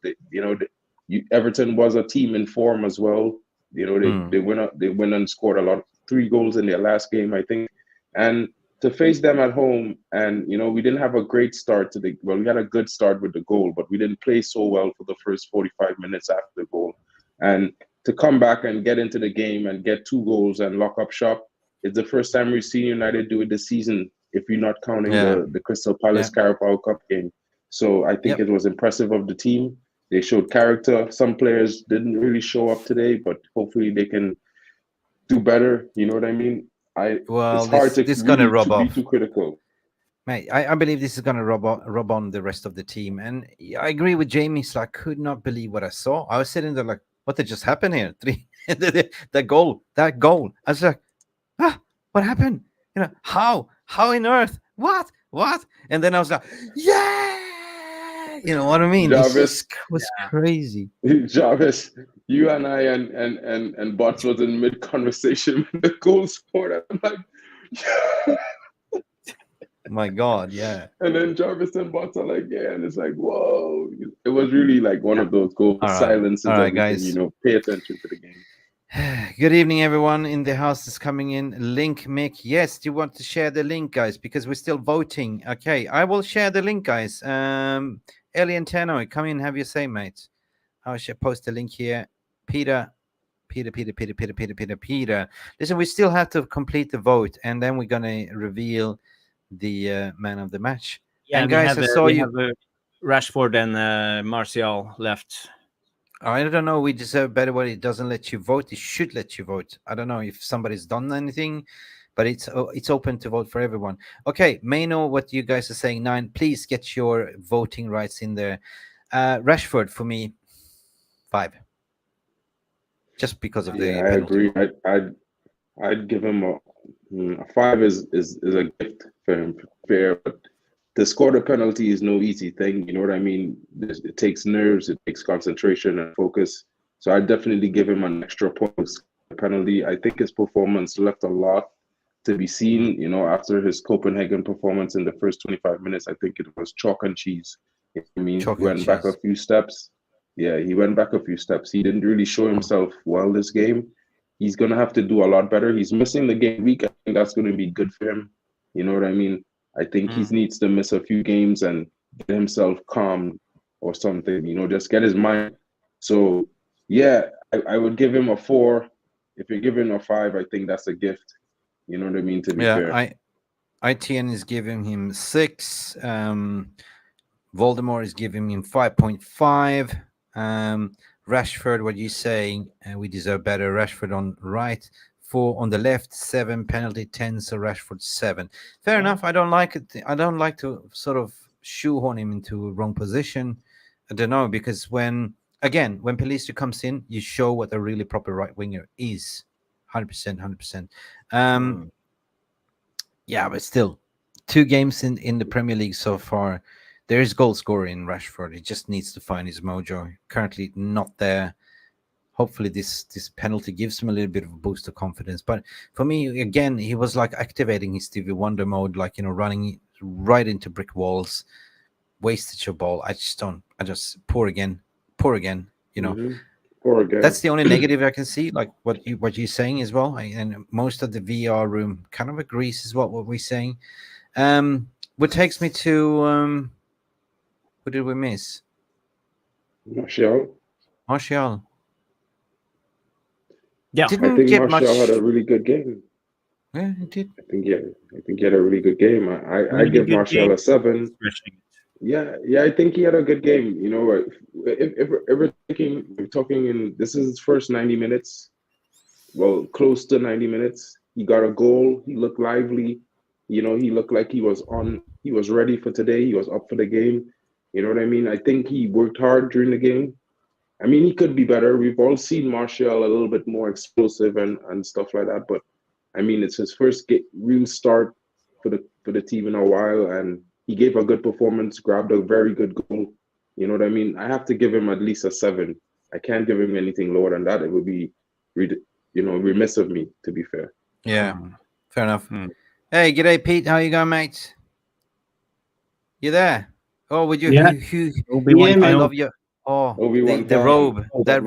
Everton was a team in form as well. They went and scored a lot, 3 goals in their last game, I think. And to face them at home, and we didn't have a great start we had a good start with the goal, but we didn't play so well for the first 45 minutes after the goal. And to come back and get into the game and get 2 goals and lock up shop, it's the first time we've seen United do it this season, if you're not counting the Crystal Palace Carabao Cup game. So I think it was impressive of the team. They showed character. Some players didn't really show up today, but hopefully they can do better. You know what I mean? It's hard to be too critical. Mate, I believe this is going to rub on the rest of the team. And I agree with Jamie. So I could not believe what I saw. I was sitting there like, what did just happen here? That goal. I was like, what happened? How in earth? What? And then I was like, yeah! You know what I mean? Jarvis, it was crazy. Jarvis, you and I and Bots was in mid conversation when the goal scored. I'm like, My God, yeah. And then Jarvis and Bottle again. It's like, whoa. It was really like one of those goals. All right. Silences All right, everything, guys. you know, pay attention to the game. Good evening, everyone in the house that's coming in. Link, Mick. Yes, do you want to share the link, guys? Because we're still voting. Okay, I will share the link, guys. Ellie and Tano, come in, have your say, mate. I shall post the link here. Peter. Listen, we still have to complete the vote, and then we're gonna reveal the man of the match. Yeah, and guys, I saw you. Have Rashford and Martial left. I don't know. We deserve better when it doesn't let you vote. It should let you vote. I don't know if somebody's done anything, but it's open to vote for everyone. Okay, Mainoo, what you guys are saying, 9. Please get your voting rights in there. Rashford for me, 5. Just because of the penalty. I agree. I'd give him a 5 is a gift for him. Fair, but to score the penalty is no easy thing. You know what I mean? It takes nerves, it takes concentration and focus. So I definitely give him an extra point penalty. I think his performance left a lot to be seen. You know, after his Copenhagen performance in the first 25 minutes, I think it was chalk and cheese. I mean, he went back a few steps. Yeah, he went back a few steps. He didn't really show himself well this game. He's going to have to do a lot better. He's missing the game week. I think that's going to be good for him. You know what I mean? I think he needs to miss a few games and get himself calm or something, you know, just get his mind. So, yeah, I would give him a 4. If you're giving a 5, I think that's a gift. You know what I mean? To be fair. ITN is giving him 6. Voldemort is giving him 5.5. Rashford, what you saying? We deserve better. Rashford on right. 4 on the left, 7 penalty, 10. So Rashford 7. Fair enough. I don't like it. I don't like to sort of shoehorn him into a wrong position. I don't know, because when Pelistri comes in, you show what a really proper right winger is. 100%. Yeah, but still, 2 games in the Premier League so far. There is goal scorer in Rashford. He just needs to find his mojo. Currently not there. Hopefully this penalty gives him a little bit of a boost of confidence. But for me, again, he was like activating his Stevie Wonder mode, like, you know, running right into brick walls, wasted your ball. I just poor again, you know. Poor again. That's the only negative I can see, like what you're saying as well. And most of the VR room kind of agrees as well what we're saying. What takes me to who did we miss? Martial. Yeah, I think Martial had a really good game. Yeah, he did. I think he had a really good game. I give Martial a 7. Yeah, I think he had a good game. You know, if we're talking in, this is his first 90 minutes. Well, close to 90 minutes. He got a goal. He looked lively. You know, he looked like he was ready for today. He was up for the game. You know what I mean? I think he worked hard during the game. I mean, he could be better. We've all seen Martial a little bit more explosive and stuff like that. But I mean, it's his first real start for the team in a while, and he gave a good performance, grabbed a very good goal. You know what I mean? I have to give him at least a 7. I can't give him anything lower than that. It would be, remiss of me, to be fair. Yeah, fair enough. Hey, g'day, Pete. How you going, mate? You there? Oh, would you? Yeah. I love you. Oh, the robe, that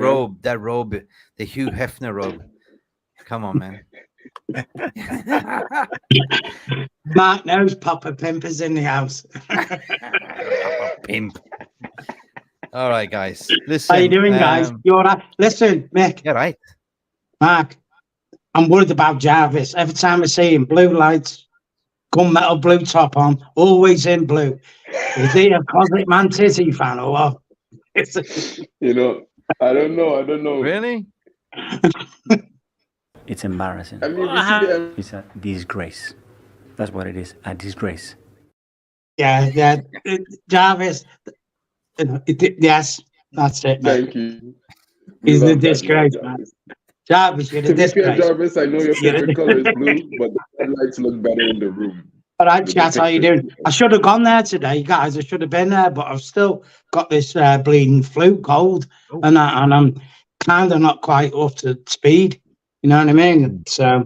robe, the Hugh Hefner robe. Come on, man. Mark knows Papa Pimp is in the house. Papa Pimp. All right, guys. Listen. How you doing, guys? You all right? Listen, Mick. Yeah, right. Mark, I'm worried about Jarvis. Every time I see him, blue lights, gunmetal blue top on, always in blue. Is he a Cosmic Man City fan or what? You know, I don't know. Really? It's embarrassing. I mean, It's a disgrace. That's what it is, a disgrace. Yeah. Jarvis, yes, that's it, man. Thank you. He's the disgrace, man. Jarvis, you're the disgrace. Jarvis, I know your favorite color is blue, but the headlights look better in the room. All right, chat, how you doing? I should have gone there today, guys. I should have been there, but I've still got this bleeding flu cold, and I'm kind of not quite up to speed. You know what I mean? So,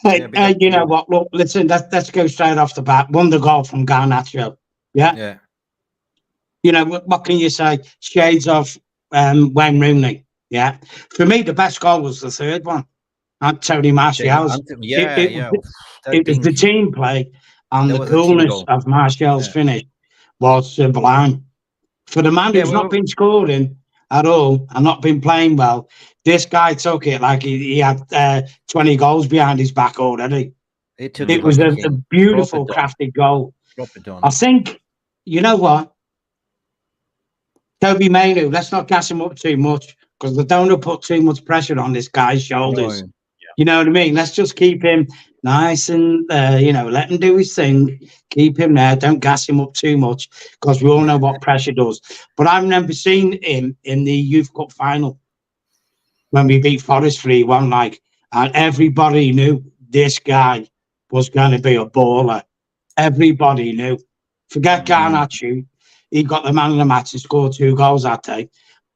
You know what? Look, listen. Let's go straight off the bat. Won the goal from Garnacho. Yeah. Yeah. You know what can you say? Shades of Wayne Rooney. Yeah. For me, the best goal was the third one. Antony Martial's. It was the team play and the coolness of Martial's finish was sublime. For the man who's not been scoring at all and not been playing well, this guy took it like he had 20 goals behind his back already. It was a beautiful, crafted goal. I think, you know what? Kobbie Mainoo, let's not gas him up too much because they don't want to put too much pressure on this guy's shoulders. No. You know what I mean? Let's just keep him nice and, let him do his thing. Keep him there. Don't gas him up too much because we all know what pressure does. But I remember seeing him in the Youth Cup final when we beat Forest 3-1, and everybody knew this guy was going to be a baller. Everybody knew. Forget Garnacho. He got the man of the match and scored 2 goals that day.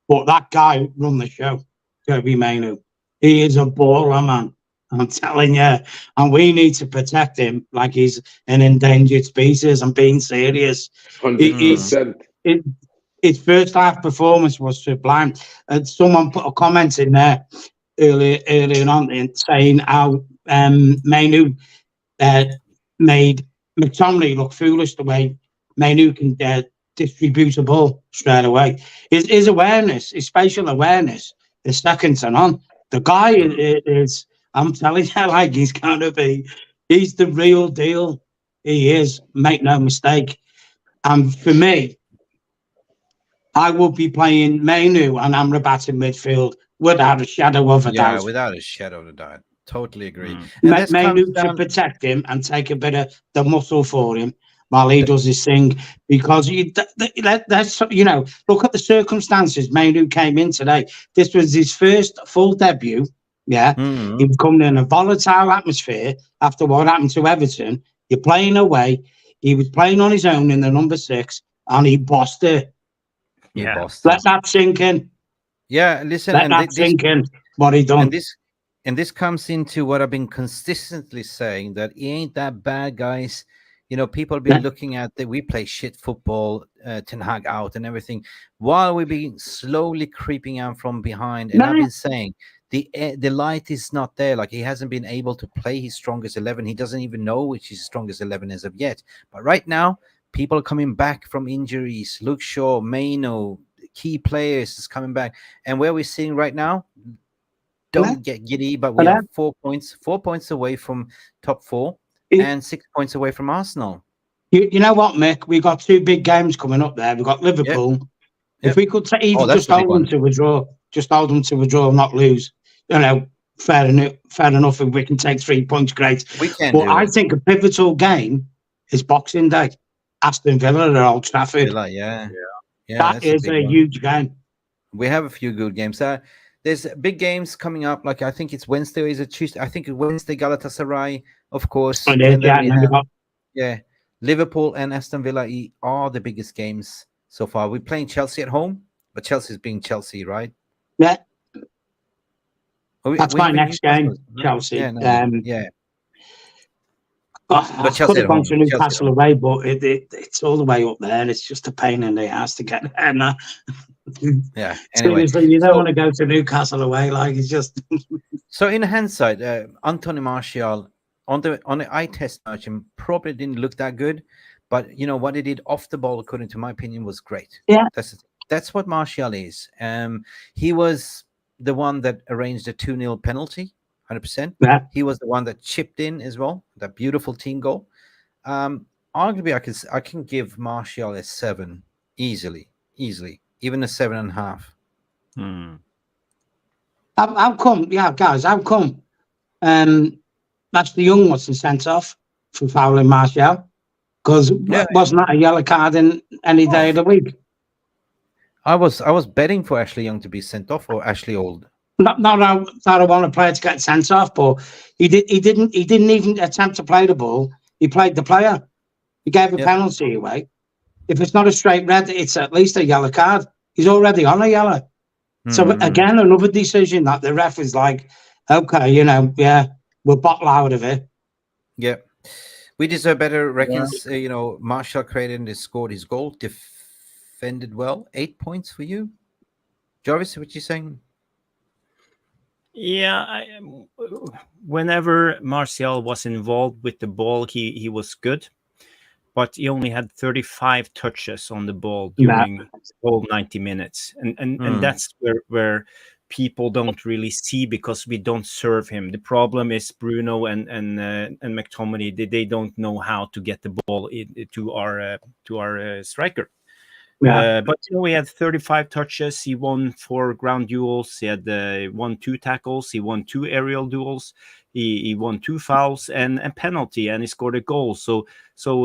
But that guy run the show, Kobbie Mainoo. He is a baller, man. I'm telling you. And we need to protect him like he's an endangered species. I'm being serious. 100%. His first half performance was sublime. And someone put a comment in there earlier on saying how Mainoo made McTominay look foolish the way Mainoo can distribute a ball straight away. His awareness, his spatial awareness is second to none. The guy is, I'm telling you, he's the real deal. He is, make no mistake. And for me, I will be playing Mainoo and Amrabat in midfield without a shadow of a doubt. Yeah, without a shadow of a doubt. Totally agree. Mainoo to protect him and take a bit of the muscle for him while he does his thing, because that's, look at the circumstances. Mainoo came in today. This was his first full debut. Yeah, he was coming in a volatile atmosphere after what happened to Everton. You're playing away. He was playing on his own in the number 6, and he bossed it. Yeah, let that sink in. Yeah, listen, let that sink in. What he done. And this comes into what I've been consistently saying, that he ain't that bad, guys. People have been looking at that we play shit football, Ten Hag out and everything, while we've been slowly creeping out from behind. And I've been saying the light is not there. Like, he hasn't been able to play his strongest 11. He doesn't even know which his strongest 11 is of yet. But right now, people are coming back from injuries. Luke Shaw, Mainoo, key players is coming back. And where we're sitting right now, don't get giddy, but we are 4 points away from top 4. And 6 points away from Arsenal. You know what, Mick? We've got 2 big games coming up there. We've got Liverpool. Yep. If we could even just hold them to a draw, not lose. Fair enough. If we can take 3 points, great. We can. But I think a pivotal game is Boxing Day. Aston Villa at Old Trafford. Yeah. That is a huge game. We have a few good games. There's big games coming up. Like, I think it's Wednesday or is it Tuesday? I think it's Wednesday, Galatasaray, of course. Liverpool and Aston Villa are the biggest games so far. We're playing Chelsea at home, but Chelsea's being Chelsea, right? Yeah. That's my next game, Chelsea. But Chelsea could have gone to Newcastle away, but it's all the way up there, and it's just a pain in the ass to get there now. Yeah. Anyway, seriously, you don't want to go to Newcastle away, like it's just. So in hindsight, Antony Martial on the eye test match probably didn't look that good, but what he did off the ball, according to my opinion, was great. Yeah, that's what Martial is. He was the one that arranged a 2-0 penalty, 100%. Yeah. He was the one that chipped in as well, that beautiful team goal. Arguably, I can give Martial a 7 easily. Even a 7.5. How come? Yeah, guys, how come? Ashley Young wasn't sent off for fouling Martial, because wasn't that a yellow card in any day of the week? I was betting for Ashley Young to be sent off, or Ashley Old. Not that I want a player to get sent off, but he didn't even attempt to play the ball. He played the player. He gave a penalty away. If it's not a straight red, it's at least a yellow card. He's already on a yellow. So again, another decision that the ref is like, okay, we'll bottle out of it. Yeah. We deserve better, reckons, Martial created and scored his goal, defended well. 8 points for you. Jarvis, what you saying? Yeah, whenever Martial was involved with the ball, he was good, but he only had 35 touches on the ball during all 90 minutes, and that's where people don't really see, because we don't serve him. The problem is Bruno and McTominay. They don't know how to get the ball to our striker. Yeah. But we had 35 touches. He won 4 ground duels. He had won 2 tackles. He won 2 aerial duels. He won 2 fouls and a penalty, and he scored a goal. So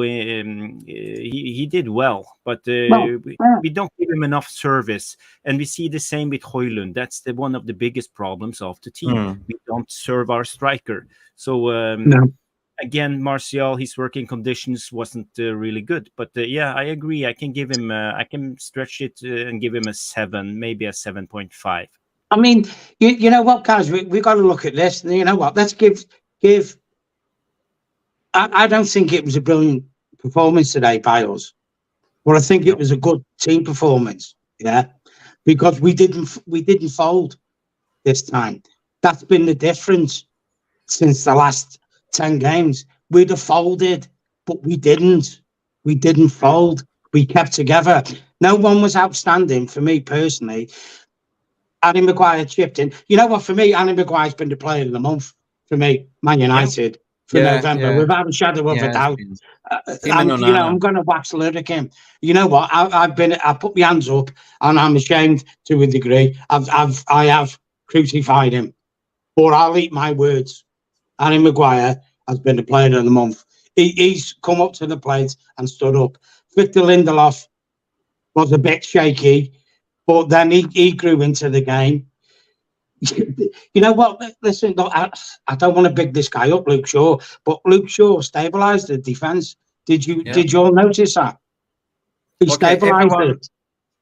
he did well, but we don't give him enough service, and we see the same with Højlund. That's one of the biggest problems of the team. We don't serve our striker. So again, Martial, his working conditions wasn't really good, but I agree. I can give him. I can stretch it and give him a 7, maybe a 7.5. I mean, you know what, guys, we got to look at this. You know what? Let's give. I don't think it was a brilliant performance today by us, but I think it was a good team performance. Yeah, because we didn't fold this time. That's been the difference since the last 10 games. We'd have folded, but we didn't. We didn't fold. We kept together. No one was outstanding for me personally. Harry Maguire chipped in. You know what? For me, Harry Maguire's been the player of the month for me, Man United, for November, without a shadow of a doubt. I'm going to wax lyric him. You know what? I put my hands up, and I'm ashamed to a degree. I have crucified him, but I'll eat my words. Harry Maguire has been the player of the month. He's come up to the plate and stood up. Victor Lindelof was a bit shaky, but then he grew into the game. You know what? Listen, I don't want to big this guy up, Luke Shaw, but Luke Shaw stabilised the defence. Did you all notice that? He stabilised it.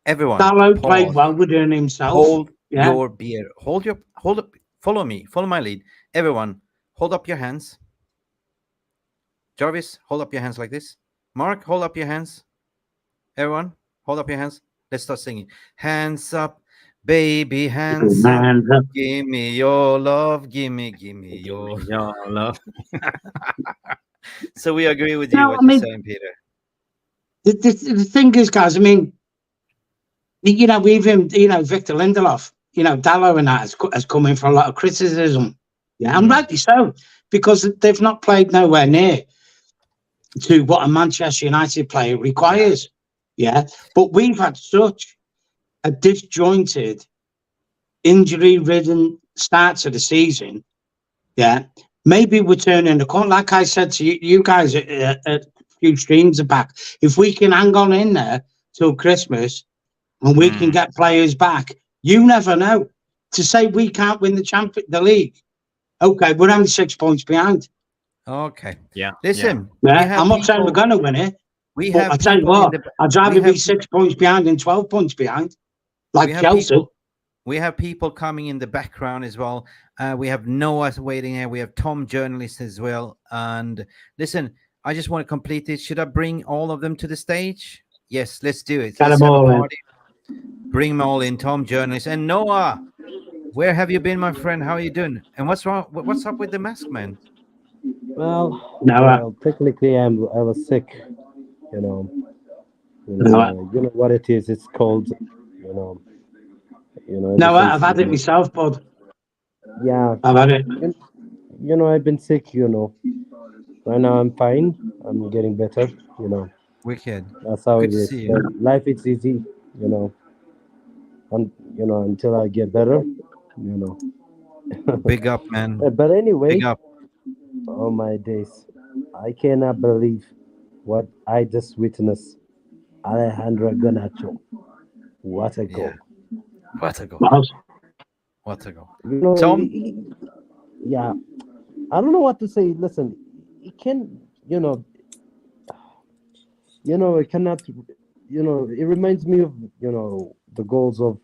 Everyone, Dalot played well within himself. Hold your beer. Follow me. Follow my lead. Everyone, hold up your hands. Jarvis, hold up your hands like this. Mark, hold up your hands. Everyone, hold up your hands. Let's start singing. Hands up, baby, hands up. Give me your love. Give me your love. So we agree with you, what you're saying, Peter. The thing is, guys, I mean, even, Victor Lindelof, Dalot and that has come in for a lot of criticism. Yeah, and rightly so, because they've not played nowhere near to what a Manchester United player requires. Yeah, but we've had such a disjointed, injury-ridden start to the season. Yeah, maybe we're turning the corner. Like I said to you guys a few streams back, if we can hang on in there till Christmas and we can get players back, you never know. To say we can't win the league, okay, we're only 6 points behind. Okay. Yeah. Listen. Yeah. I'm not saying we're going to win it. But I tell you what, I'd rather be 6 points behind than 12 points behind, like Chelsea. We have people coming in the background as well. We have Noah waiting here. We have Tom, journalist, as well. And listen, I just want to complete this. Should I bring all of them to the stage? Yes, let's do it. Let's have a party. Bring them all in. Tom, journalist, and Noah. Where have you been, my friend? How are you doing? And what's wrong? What's up with the mask, man? Well, technically, I was sick. You know what it is. It's cold. No, I've had it myself, bud. Yeah, I've had it. I've been sick. Right now I'm fine. I'm getting better. Wicked. That's how Good it is. Life is easy. And until I get better. Big up, man. But anyway, big up. Oh my days! I cannot believe what I just witnessed. Alejandro Garnacho. What a goal. What a goal. What a goal. Tom? Yeah. I don't know what to say. Listen, it can, it cannot, it reminds me of, the goals of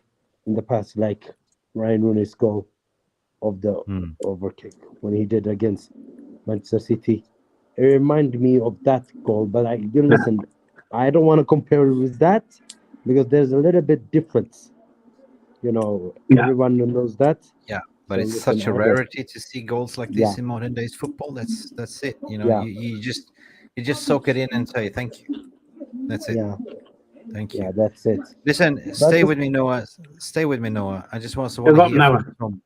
in the past, like Ryan Rooney's goal, of the overkick when he did against Manchester City. It reminded me of that goal, but listen, I don't want to compare it with that because there's a little bit difference. Everyone knows that. Yeah, but it's such a rarity to see goals like this in modern days football. That's it. You just soak it in and say thank you. That's it. Yeah. Thank you. Yeah, that's it. Listen, stay with me, Noah. Stay with me, Noah. I just want to hear from Tom.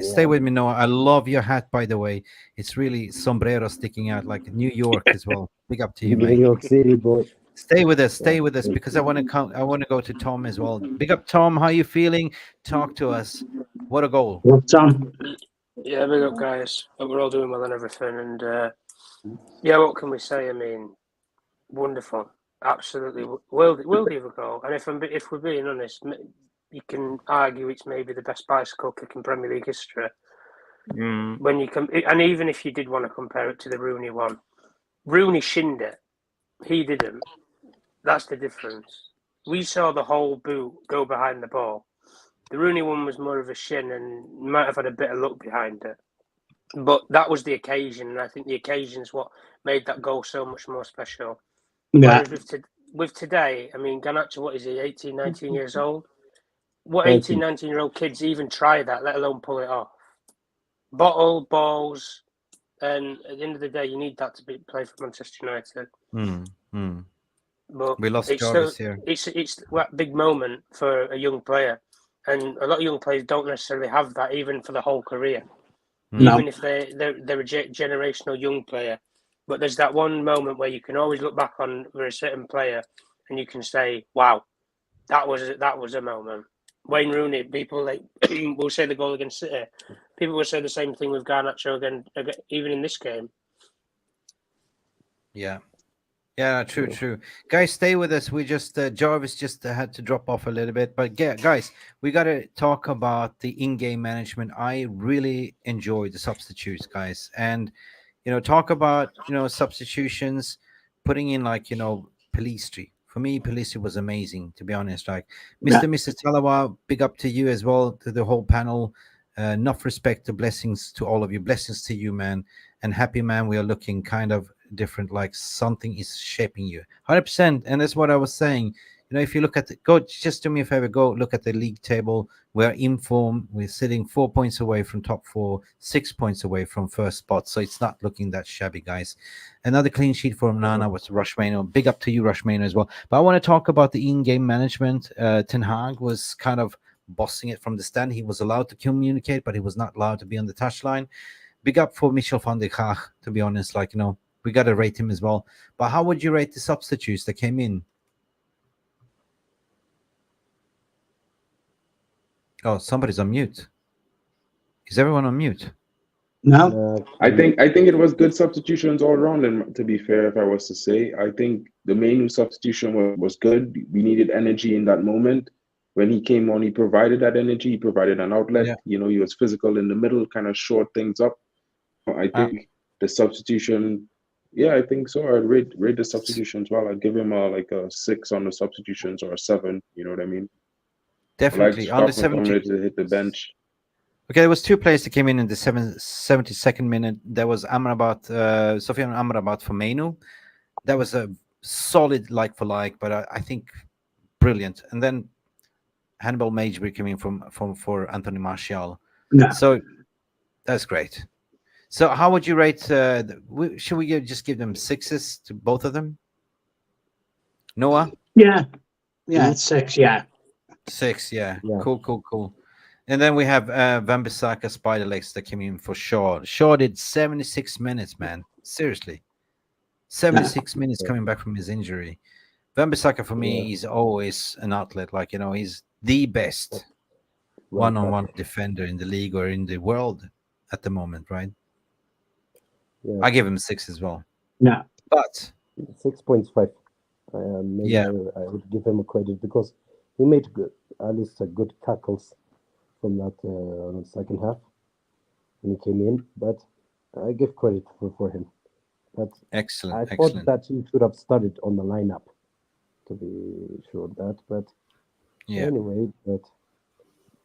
Stay with me, Noah. I love your hat, by the way. It's really sombrero sticking out like New York as well. Big up to you, New mate. York City, boy. Stay with us, because I want to come. I want to go to Tom as well. Big up, Tom. How you feeling? Talk to us. What a goal! What's Tom? Yeah, big up, guys. Hope we're all doing well and everything. And yeah, what can we say? I mean, wonderful, absolutely worthy of a goal. And if we're being honest, you can argue it's maybe the best bicycle kick in Premier League history. When you and even if you did want to compare it to the Rooney one, Rooney shinned it. He didn't. That's the difference. We saw the whole boot go behind the ball. The Rooney one was more of a shin and might have had a bit of luck behind it. But that was the occasion, and I think the occasion is what made that goal so much more special. Yeah. Whereas with today, I mean, Garnacho, what is he, 18, 19 years old? What 18, 19-year-old kids even try that, let alone pull it off? Bottle, balls, and at the end of the day, you need that to play for Manchester United. But we lost Jarvis here. It's that big moment for a young player, and a lot of young players don't necessarily have that even for the whole career, even if they're a generational young player. But there's that one moment where you can always look back on for a certain player, and you can say, "Wow, that was a moment." Wayne Rooney, people will say the goal against City. People will say the same thing with Garnacho again, even in this game. Yeah, true. Guys, stay with us. We just Jarvis just had to drop off a little bit, but yeah, guys, we got to talk about the in-game management. I really enjoy the substitutes, guys, and talk about substitutions, putting in Pelistri. For me, Pelistri was amazing, to be honest. Like Mr. Talawa, big up to you as well, to the whole panel. Enough respect to blessings to all of you. Blessings to you, man. And happy, man. We are looking kind of different, like something is shaping you 100%. And that's what I was saying. If you look at just do me a favor, go look at the league table. We're in form. We're sitting 4 points away from top 4, 6 points away from first spot. So it's not looking that shabby, guys. Another clean sheet for Nana was Mainoo. Big up to you, Mainoo, as well. But I want to talk about the in-game management. Ten Hag was kind of bossing it from the stand. He was allowed to communicate, but he was not allowed to be on the touchline. Big up for Michel van der Gaag, to be honest. We got to rate him as well. But how would you rate the substitutes that came in? Oh, somebody's on mute. Is everyone on mute? No. I think it was good substitutions all around. And to be fair, if I was to say, I think the Mainoo substitution was good. We needed energy in that moment. When he came on, he provided that energy. He provided an outlet. Yeah. He was physical in the middle, kind of short things up. I think the substitution. Yeah, I think so. I'd rate the substitutions well. I'd give him a 6 on the substitutions or a 7. You know what I mean? Definitely. On the 70 to hit the bench. Okay, there was 2 players that came in the 72nd minute. There was Sofian Amrabat for Mainoo. That was a solid like for like, but I think brilliant. And then Hannibal Magebury came in for Antony Martial. Yeah. So that's great. So how would you rate? Should we just give them 6s to both of them? Noah? Yeah, 6. Yeah. 6. Yeah. Cool. And then we have Wan-Bissaka Spider Legs that came in for Shaw. Shaw did 76 minutes, man. Seriously. 76 minutes coming back from his injury. Wan-Bissaka for me is always an outlet. He's the best one-on-one defender in the league or in the world at the moment, right? Yeah. I give him 6 as well. Yeah. But 6.5. I would give him a credit because he made at least good tackles from that on the second half when he came in. But I give credit for him. But excellent. I thought that he should have started on the lineup to be sure of that. But anyway, but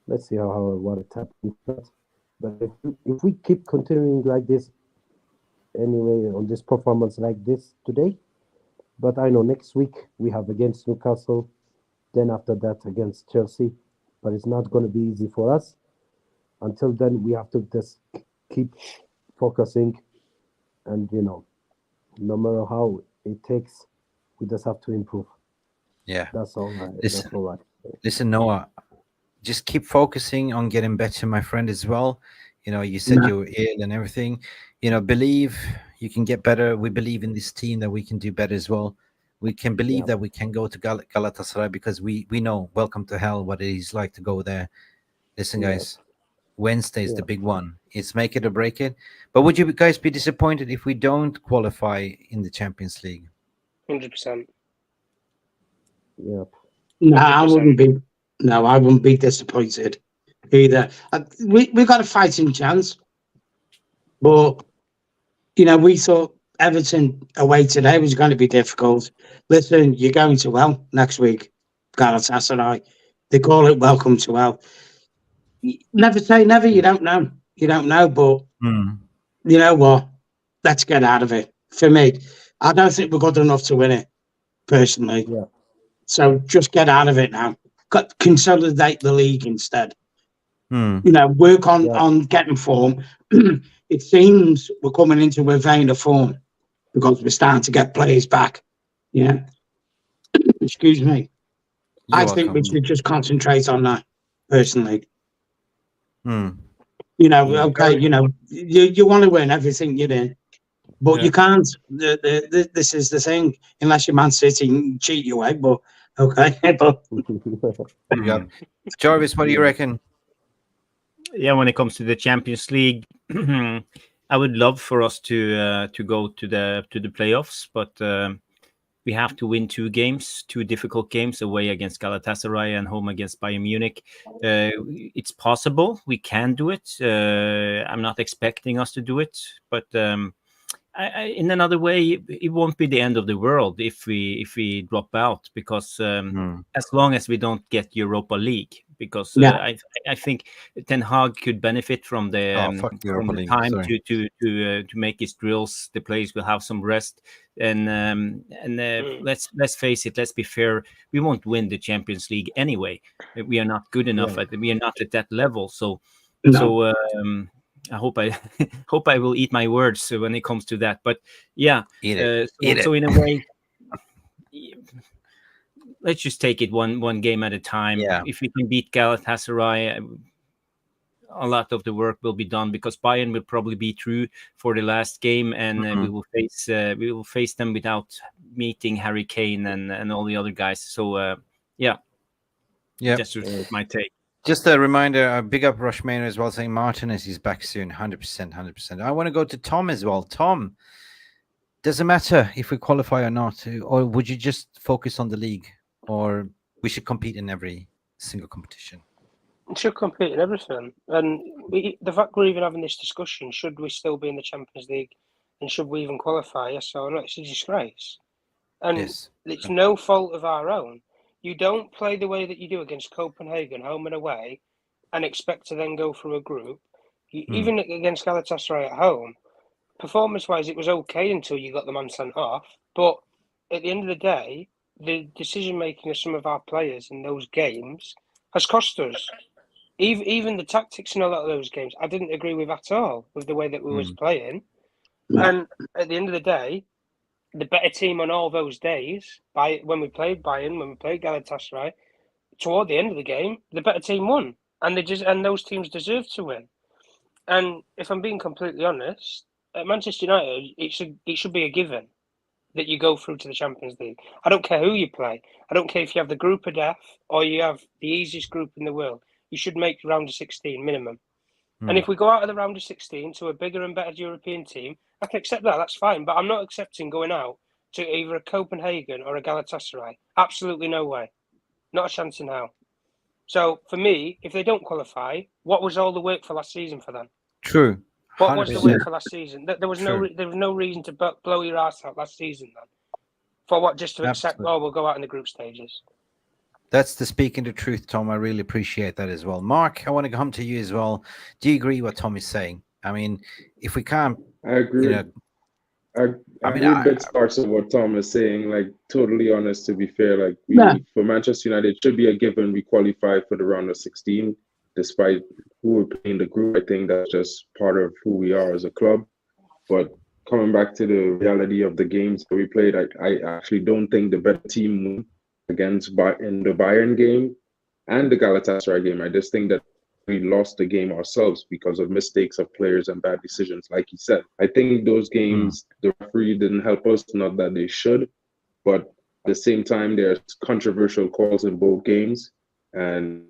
let's see what it happens. But But if we keep continuing like this, anyway, on this performance like this today, but I know next week we have against Newcastle, then after that against Chelsea, but it's not going to be easy for us. Until then, we have to just keep focusing, and no matter how it takes, we just have to improve. Yeah, that's all right. Listen, Noah, just keep focusing on getting better, my friend, as well. You said you were ill and everything. Believe you can get better. We believe in this team that we can do better as well. We can believe that we can go to Galatasaray, because we know, welcome to hell, what it is like to go there. Listen, guys, Wednesday is the big one. It's make it or break it. But would you guys be disappointed if we don't qualify in the Champions League? 100%. Yeah. No, I wouldn't be. No, I wouldn't be disappointed either. We got a fighting chance, but we thought Everton away today was going to be difficult. Listen, you're going to hell next week, Galatasaray. They call it welcome to hell. Never say never. You don't know. But you know what? Let's get out of it. For me, I don't think we're good enough to win it, personally. Yeah. So just get out of it now. Consolidate the league instead. Work on getting form. It seems we're coming into a vein of form because we're starting to get players back. Yeah. Excuse me. I think we should just concentrate on that, personally. Okay, you want to win everything you're in, but you can't. This is the thing, unless you're Man City and cheat your way. But okay, but Jarvis, what do you reckon? Yeah, when it comes to the Champions League, I would love for us to go to the playoffs, but we have to win two difficult games, away against Galatasaray and home against Bayern Munich. It's possible we can do it. I'm not expecting us to do it, but in another way, it won't be the end of the world if we drop out, because as long as we don't get Europa League, because I think Ten Hag could benefit from the time to make his drills. The players will have some rest, and let's face it. Let's be fair. We won't win the Champions League anyway. We are not good enough. We are not at that level. So. I hope I will eat my words when it comes to that. But yeah, so in a way, let's just take it one game at a time. Yeah. If we can beat Galatasaray, a lot of the work will be done, because Bayern will probably be through for the last game, and we will face them without meeting Harry Kane and all the other guys. So that's just my take. Just a reminder, big up Rush Mainoo as well, saying Martinez is back soon, 100%. I want to go to Tom as well. Tom, does it matter if we qualify or not? Or would you just focus on the league? Or we should compete in every single competition? We should compete in everything. And the fact we're even having this discussion, should we still be in the Champions League? And should we even qualify? Yes or no? It's a disgrace. And it's no fault of our own. You don't play the way that you do against Copenhagen, home and away, and expect to then go through a group. Even against Galatasaray at home, performance-wise, it was okay until you got the man sent off. But at the end of the day, the decision-making of some of our players in those games has cost us. Even the tactics in a lot of those games, I didn't agree with at all, with the way that we was playing. And at the end of the day, the better team on all those days, when we played Bayern, when we played Galatasaray, toward the end of the game, the better team won, and those teams deserve to win. And if I'm being completely honest, at Manchester United, it should be a given that you go through to the Champions League. I don't care who you play. I don't care if you have the group of death or you have the easiest group in the world. You should make round of 16 minimum. And if we go out of the round of 16 to a bigger and better European team, I can accept that. That's fine. But I'm not accepting going out to either a Copenhagen or a Galatasaray. Absolutely no way. Not a chance in hell. So for me, if they don't qualify, what was all the work for last season for them? True. What was the work for last season? There was no reason to blow your ass out last season then. For what? Just to accept, we'll go out in the group stages. That's the speaking the truth, Tom. I really appreciate that as well. Mark, I want to come to you as well. Do you agree what Tom is saying? I mean, if we can't, I agree. I agree with bits parts of what Tom is saying. Like, totally honest, to be fair, like for Manchester United, it should be a given we qualify for the round of 16, despite who we're playing in the group. I think that's just part of who we are as a club. But coming back to the reality of the games that we played, I actually don't think the better team won against in the Bayern game and the Galatasaray game. I just think that we lost the game ourselves because of mistakes of players and bad decisions, like he said. I think those games, the referee didn't help us, not that they should, but at the same time, there's controversial calls in both games. And,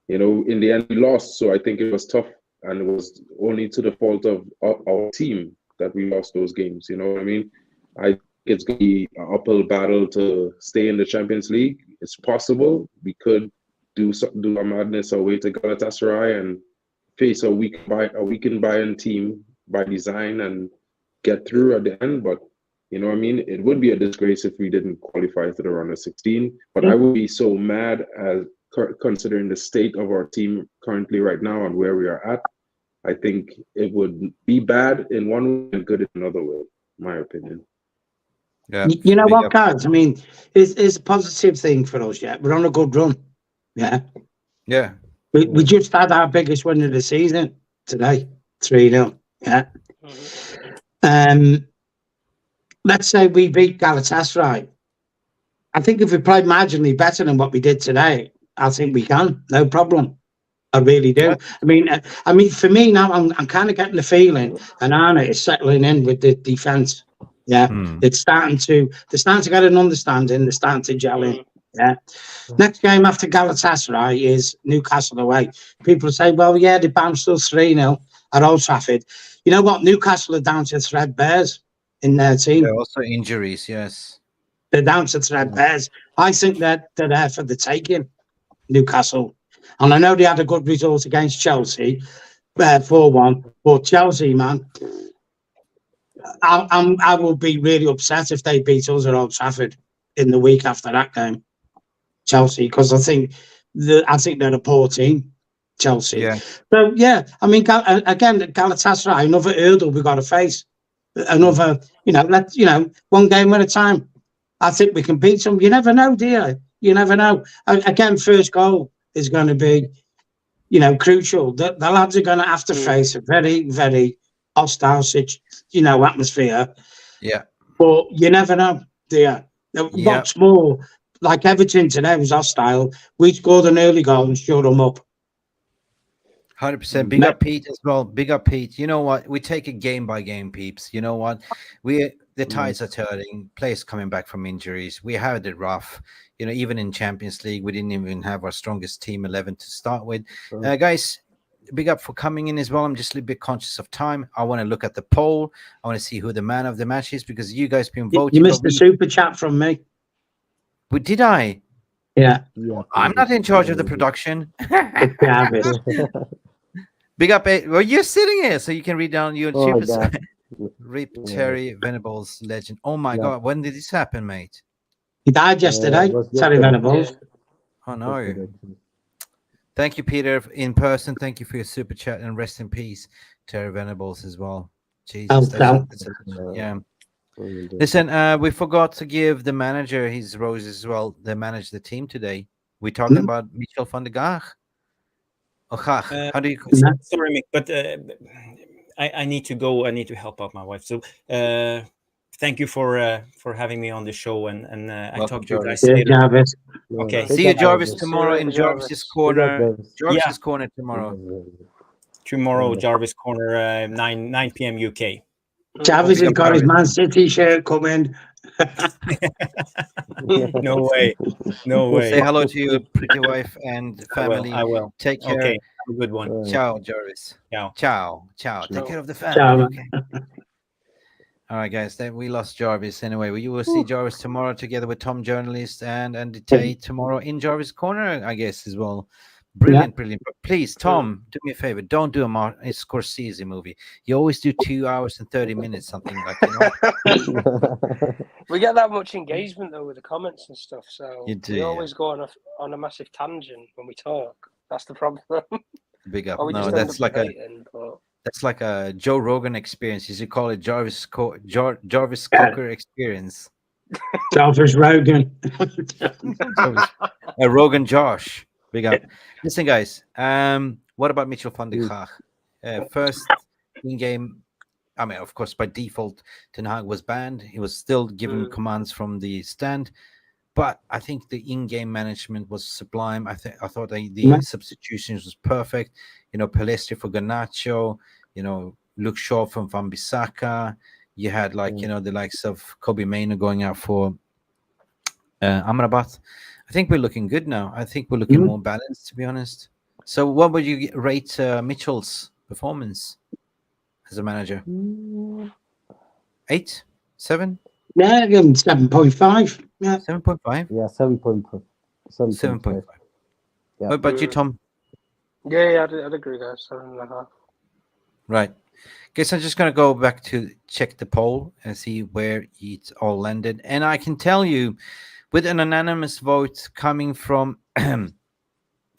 you know, in the end, we lost. So I think it was tough. And it was only to the fault of our team that we lost those games. You know what I mean? I think it's going to be an uphill battle to stay in the Champions League. It's possible. We could do a madness away to Galatasaray and face a weakened Bayern team by design and get through at the end. But you know what I mean? It would be a disgrace if we didn't qualify to the round of 16. But I would be so mad considering the state of our team currently right now and where we are at. I think it would be bad in one way and good in another way, in my opinion. Yeah. You know what, guys? I mean, it's a positive thing for us, yeah. We're on a good run. Yeah. Yeah. We just had our biggest win of the season today, 3-0. Yeah. Let's say we beat Galatasaray. I think if we played marginally better than what we did today, I think we can. No problem. I really do. Yeah. I mean, for me now, I'm kind of getting the feeling, and Arne is settling in with the defense. Yeah, they're starting to get an understanding. They're starting to gel in. Yeah. Next game after Galatasaray is Newcastle away. People say, well, yeah, they bounced us 3-0 at Old Trafford. You know what? Newcastle are down to threadbares in their team. There are also injuries, yes. They're down to threadbares. I think that they're there for the taking, Newcastle. And I know they had a good result against Chelsea, 4-1. But Chelsea, man, I will be really upset if they beat us at Old Trafford in the week after that game, Chelsea, because I think they're a poor team, Chelsea. Yeah. So yeah, I mean, again, Galatasaray, another hurdle we got to face. Another, one game at a time. I think we can beat them. You never know, do you? You never know. Again, first goal is going to be, crucial. The lads are going to have to face a very, very hostile atmosphere. Yeah. But you never know, do you? What's more, like Everton today was hostile. We scored an early goal and shut them up. 100%. Big up Pete as well. Big up Pete. You know what? We take it game by game, peeps. You know what? The tides are turning. Players coming back from injuries. We had it rough. Even in Champions League, we didn't even have our strongest team 11 to start with. Guys, big up for coming in as well. I'm just a little bit conscious of time. I want to look at the poll. I want to see who the man of the match is because you guys been voting. You missed the super chat from me. But did I? Yeah. I'm not in charge of the production. Big up. Well, you're sitting here, so you can read down your super. Rip Terry Venables, legend. Oh my God, when did this happen, mate? He died yesterday. Terry Venables. Oh no. Thank you, Peter, in person. Thank you for your super chat and rest in peace, Terry Venables as well. Jesus, yeah. Listen, we forgot to give the manager his roses as well. They managed the team today. We're talking about Michel van der Gaag. How do you? Sorry, Mick, but I need to go. I need to help out my wife. So thank you for having me on the show, and I talk to you guys later. Jarvis. Okay. See you, Jarvis, tomorrow in Jarvis's corner. Jarvis's corner tomorrow. Tomorrow, Jarvis corner, 9 p.m. UK. Jarvis has got his Man City shirt coming. No way. No way. Say hello to your pretty wife and family. I will. Take care. Okay. Have a good one. Ciao, Jarvis. Ciao. Ciao. Ciao. Take care of the family. Ciao. Okay. All right, guys. Then we lost Jarvis anyway. You will see Jarvis tomorrow together with Tom Journalist and Tate tomorrow in Jarvis Corner, I guess, as well. Brilliant. But please, Tom, do me a favor. Don't do a Scorsese movie. You always do 2 hours and 30 minutes, something like, We get that much engagement though with the comments and stuff, so You do, we always go on a massive tangent when we talk. That's the problem. Big up. Or we No, just end that's up like debating, that's like a Joe Rogan experience. You should call it Jarvis Cocker experience. Jarvis Rogan. Rogan Josh. Big up. Listen, guys. What about Mitchell van der Gaag? First in-game. I mean, of course, by default, Ten Hag was banned. He was still given commands from the stand, but I think the in-game management was sublime. I thought the substitutions was perfect. Palestri for Garnacho. Luke Shaw from Van Bissaka. You had the likes of Kobbie Mainoo going out for Amrabat. I think we're looking good now. I think we're looking more balanced, to be honest. So what would you rate Mitchell's performance as a manager? 8? 7? Yeah, 7.5. Yeah. 7.5? Yeah, 7.5. 7.5. Yeah. What about you, Tom? Yeah, I'd agree there. 7.5. Right. Guess I'm just going to go back to check the poll and see where it all landed. And I can tell you, with an anonymous vote coming from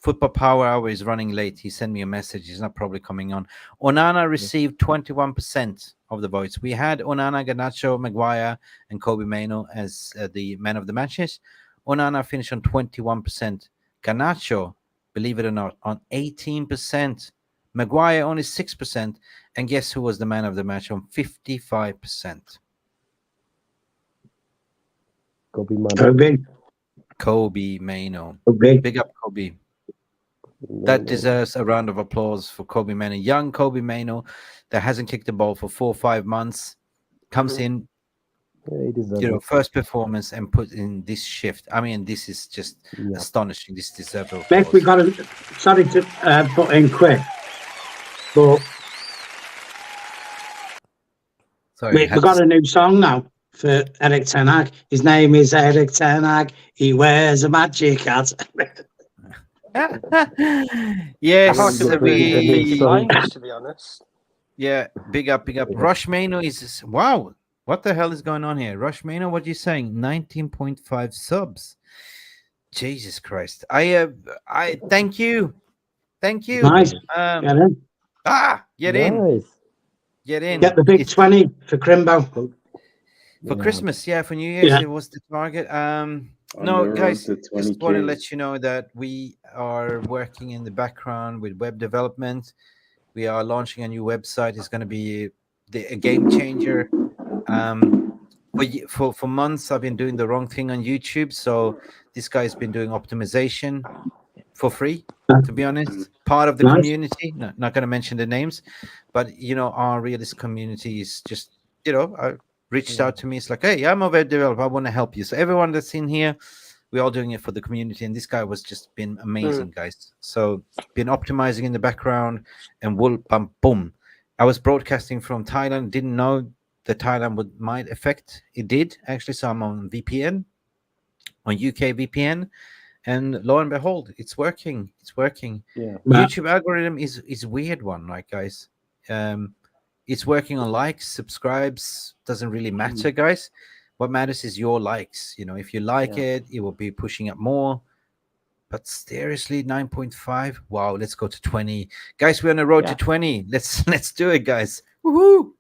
Football Power Hour is running late. He sent me a message. He's not probably coming on. Onana received 21% of the votes. We had Onana, Garnacho, Maguire, and Kobbie Mainoo as the man of the matches. Onana finished on 21%. Garnacho, believe it or not, on 18%. Maguire only 6%. And guess who was the man of the match on 55%? Kobbie Mainoo. Big up, Kobbie. That deserves a round of applause for Kobbie Mainoo. Young Kobbie Mainoo that hasn't kicked the ball for 4 or 5 months comes in, first performance and put in this shift. I mean, this is just astonishing. This deserves applause. Mick, we got sorry to put in quick, but we got a new song now for Erik Ten Hag. His name is Erik Ten Hag. He wears a magic hat. Yes, to be honest. Yeah, big up. Rush Mainoo is wow. What the hell is going on here? Rush Mainoo, what are you saying? 19.5 subs. Jesus Christ. I thank you. Nice. Get in. Get in. Get in. Get the big 20 for Crimbo. For Christmas, for New Year's, it was the target. No, guys, just want to let you know that we are working in the background with web development. We are launching a new website. It's going to be a game changer. For months, I've been doing the wrong thing on YouTube. So this guy's been doing optimization for free, to be honest. Part of the community, not going to mention the names, but, our realist community is just, reached out to me. It's like, hey, I'm a web developer. I want to help you. So everyone that's in here, we're all doing it for the community. And this guy was just been amazing, guys. So been optimizing in the background and boom. I was broadcasting from Thailand. Didn't know that Thailand might affect. It did, actually. So I'm on VPN, on UK VPN. And lo and behold, it's working. It's working. Yeah. YouTube algorithm is weird one, right, guys? It's working on likes, subscribes, doesn't really matter, guys. What matters is your likes. If you like it will be pushing up more. But seriously, 9.5. Wow, let's go to 20. Guys, we're on the road to 20. Let's do it, guys. Woohoo!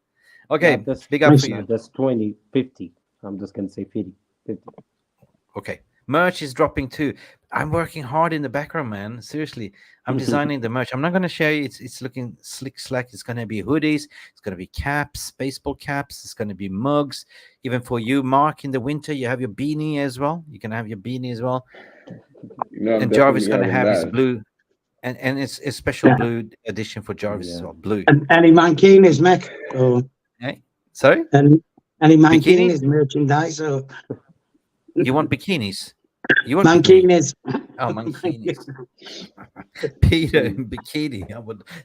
Okay, big up for you. That's 20, 50. I'm just going to say 50. Okay. Merch is dropping too. I'm working hard in the background, man. Seriously, I'm designing the merch. I'm not going to show you. It's looking slick slack. It's going to be hoodies. It's going to be caps, baseball caps. It's going to be mugs. Even for you, Mark, in the winter, you have your beanie as well. You can have your beanie as well. And Jarvis is going to have his blue. And it's a special blue edition for Jarvis as well. Blue. And any mankinis, Mick? Hey? Sorry? Any mankinis merchandise? Or... You want bikinis? You want mankinis? Oh, mankinis. Peter in bikini.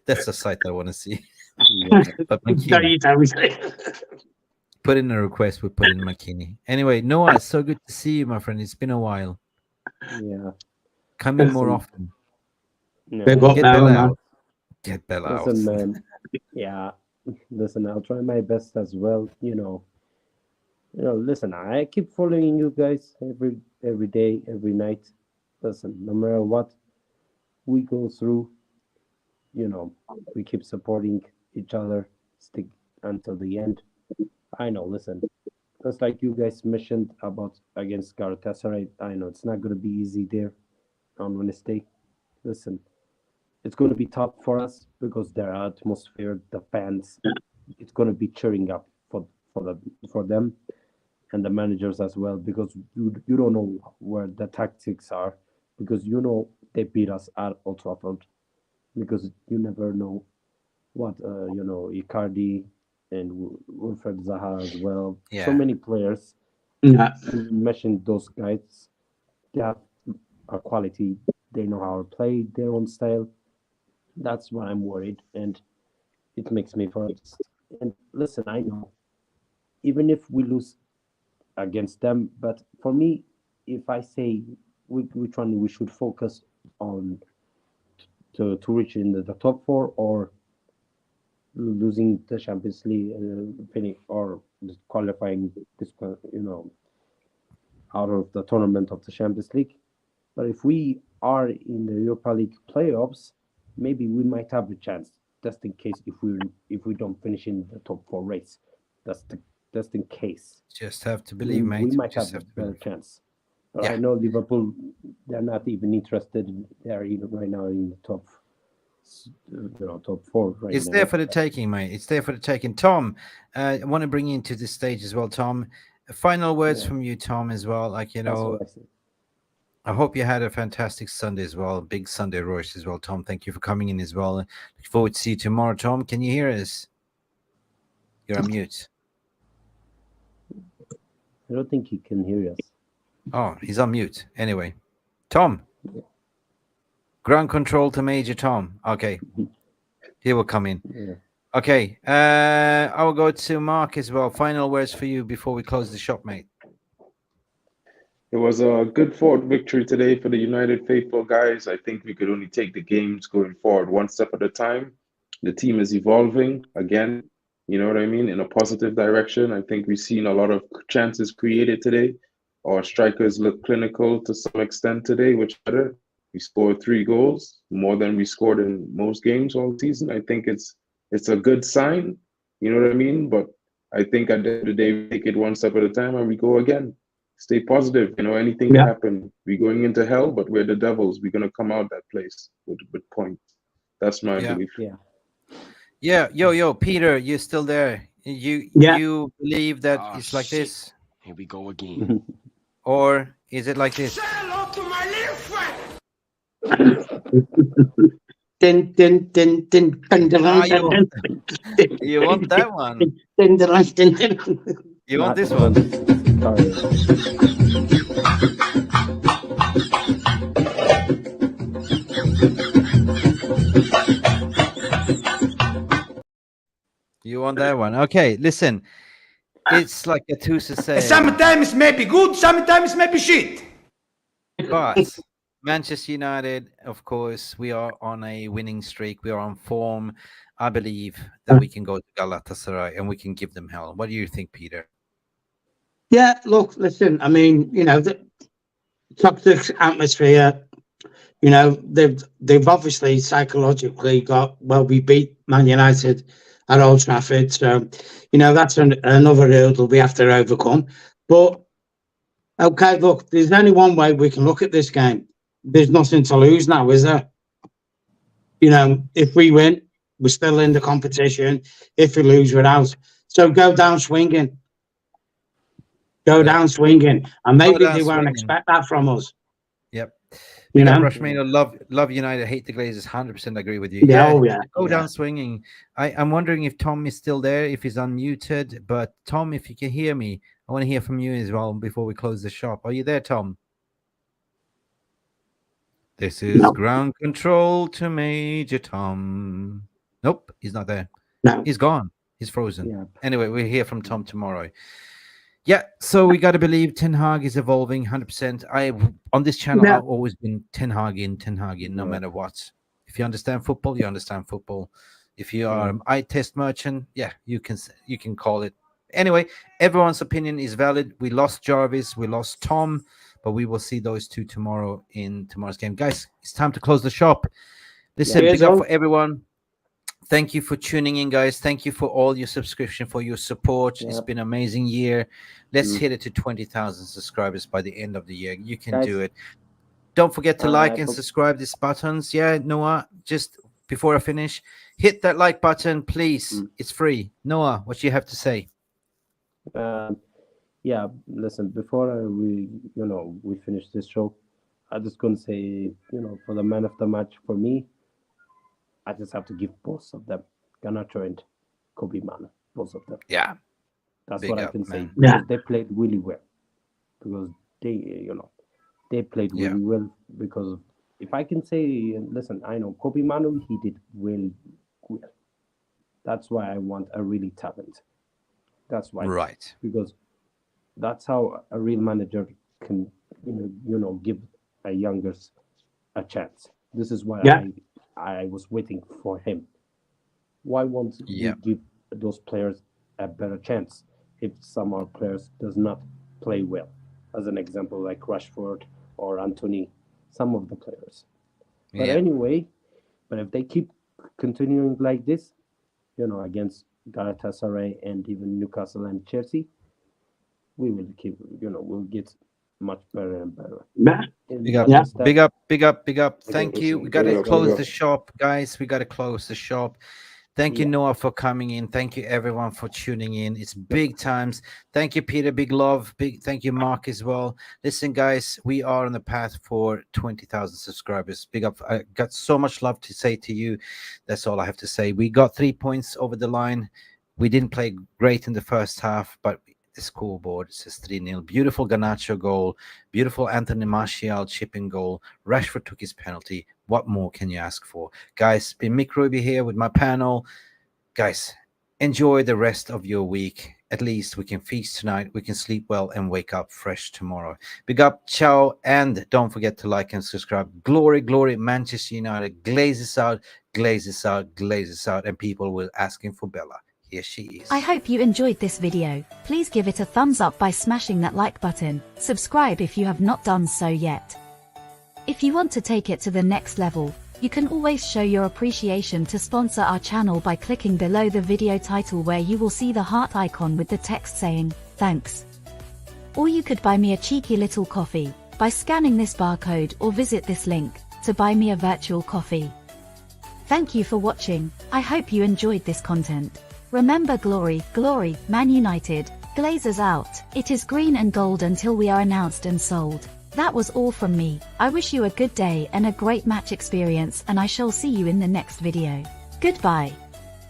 That's a sight I want to see. But put in a request. We put in mankini. Anyway, Noah, it's so good to see you, my friend. It's been a while. Yeah. Come in more often. No, Big up Get now, Bella man. out. Get Bella out. listen, man. Yeah, listen. I'll try my best as well. Listen. I keep following you guys every day, every night. Listen, no matter what we go through, we keep supporting each other, stick until the end. I know. Listen, just like you guys mentioned about against Galatasaray, I know it's not gonna be easy there on Wednesday. Listen, it's going to be tough for us because their atmosphere, the fans, it's going to be cheering up for them and the managers as well, because you don't know where the tactics are, because they beat us at Old Trafford, because you never know what Icardi and Wilfred Zaha as well. Yeah. So many players. Yeah. You mentioned those guys. They have a quality. They know how to play their own style. That's why I'm worried, and it makes me first. And listen, I know, even if we lose against them, but for me, if I say which one we should focus on to reach in the top four, or losing the Champions League, finish, or qualifying this, out of the tournament of the Champions League. But if we are in the Europa League playoffs, maybe we might have a chance, just in case if we don't finish in the top four race. Just in case. Just have to believe, mate. We might Just have a to better believe. chance. But Yeah. I know Liverpool, they're not even interested. They're even right now in the top four right It's now. there for the taking, mate. It's there for the taking. Tom, I want to bring you into this stage as well, Tom. Final words Yeah. from you, Tom, as well. That's what I said. I hope you had a fantastic Sunday as well. Big Sunday rush as well, Tom. Thank you for coming in as well. Look forward to see you tomorrow, Tom. Can you hear us? You're on mute. I don't think he can hear us. Oh, he's on mute. Anyway, Tom. Yeah. Ground control to Major Tom. Okay. He will come in. Yeah. Okay. I will go to Mark as well. Final words for you before we close the shop, mate. It was a good fought victory today for the United faithful guys. I think we could only take the games going forward one step at a time. The team is evolving again, you know what I mean, in a positive direction. I think we've seen a lot of chances created today. Our strikers look clinical to some extent today, which better. We scored 3 goals, more than we scored in most games all season. I think it's a good sign, you know what I mean? But I think at the end of the day, we take it one step at a time and we go again. Stay positive. Anything can happen. We're going into hell, but we're the devils. We're going to come out that place with points. That's my belief. Yeah. Yo, Peter, you're still there. You believe that it's like this? Here we go again. Or is it like this? Say hello to my little friend. You want that one? You want this one? You want that one? Okay, listen. It's like a Tusa say. Sometimes maybe good, sometimes maybe shit. But Manchester United, of course, we are on a winning streak. We are on form. I believe that we can go to Galatasaray and we can give them hell. What do you think, Peter? Yeah, look, listen, I mean, the toxic atmosphere, they've obviously psychologically we beat Man United at Old Trafford. So, that's another hurdle we have to overcome. But, okay, look, there's only one way we can look at this game. There's nothing to lose now, is there? If we win, we're still in the competition. If we lose, we're out. So go down swinging. Down swinging. And maybe they won't expect that from us. Yep. Rushmano, love United, hate the Glazers. 100% agree with you. Go down swinging. I'm wondering if Tom is still there, if he's unmuted. But Tom, if you can hear me, I want to hear from you as well before we close the shop. Are you there, Tom? This is ground control to Major Tom. Nope, he's not there. No, he's gone. He's frozen. Yeah. Anyway, we'll hear from Tom tomorrow. Yeah, so we got to believe Ten Hag is evolving 100%. On this channel, I've always been Ten Hag in, no matter what. If you understand football, you understand football. If you are an eye test merchant, yeah, you can call it. Anyway, everyone's opinion is valid. We lost Jarvis, we lost Tom, but we will see those two tomorrow in tomorrow's game. Guys, it's time to close the shop. Listen, big up for everyone. Thank you for tuning in, guys. Thank you for all your subscription, for your support. It's been an amazing year. Let's hit it to 20,000 subscribers by the end of the year. You can do it. Don't forget to like and subscribe these buttons. Yeah, Noah, just before I finish, hit that like button, please. It's free. Noah, what do you have to say? Yeah, listen, before we finish this show, I'm just going to say, for the man of the match, for me, I just have to give both of them, Garnacho and Kobbie, both of them. Yeah. That's what I can say. Yeah. They played really well. Because they played really well. Because if I can say, listen, I know Kobbie, he did well. That's why I want a really talent. That's why. Right. Because that's how a real manager can, give a youngers a chance. This is why I was waiting for him. Why won't we give those players a better chance if some of our players does not play well? As an example, like Rashford or Antony, some of the players. But anyway, if they keep continuing like this, against Galatasaray and even Newcastle and Chelsea, we will keep, we'll get much better and better. Big up. Thank you. We got to close the shop, guys. We got to close the shop. Thank you, Noah, for coming in. Thank you, everyone, for tuning in. It's big times. Thank you, Peter. Big love. Thank you, Mark, as well. Listen, guys, we are on the path for 20,000 subscribers. Big up. I got so much love to say to you. That's all I have to say. We got 3 points over the line. We didn't play great in the first half, but the scoreboard says 3-0. Beautiful Garnacho goal. Beautiful Antony Martial chipping goal. Rashford took his penalty. What more can you ask for? Guys, been Mick Ruby here with my panel. Guys, enjoy the rest of your week. At least we can feast tonight. We can sleep well and wake up fresh tomorrow. Big up, ciao, and don't forget to like and subscribe. Glory, glory, Manchester United. Glazes out, glazes out, glazes out, and people will asking for Bella. Here she is. I hope you enjoyed this video. Please give it a thumbs up by smashing that like button. Subscribe if you have not done so yet. If you want to take it to the next level, you can always show your appreciation to sponsor our channel by clicking below the video title, where you will see the heart icon with the text saying, thanks. Or you could buy me a cheeky little coffee by scanning this barcode, or visit this link to buy me a virtual coffee. Thank you for watching. I hope you enjoyed this content. Remember, glory, glory, Man United, Glazers out. It is green and gold until we are announced and sold. That was all from me. I wish you a good day and a great match experience, and I shall see you in the next video. Goodbye.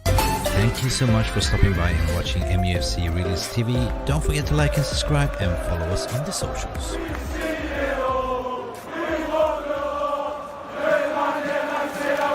Thank you so much for stopping by and watching Mufc Realist TV. Don't forget to like and subscribe and follow us on the socials.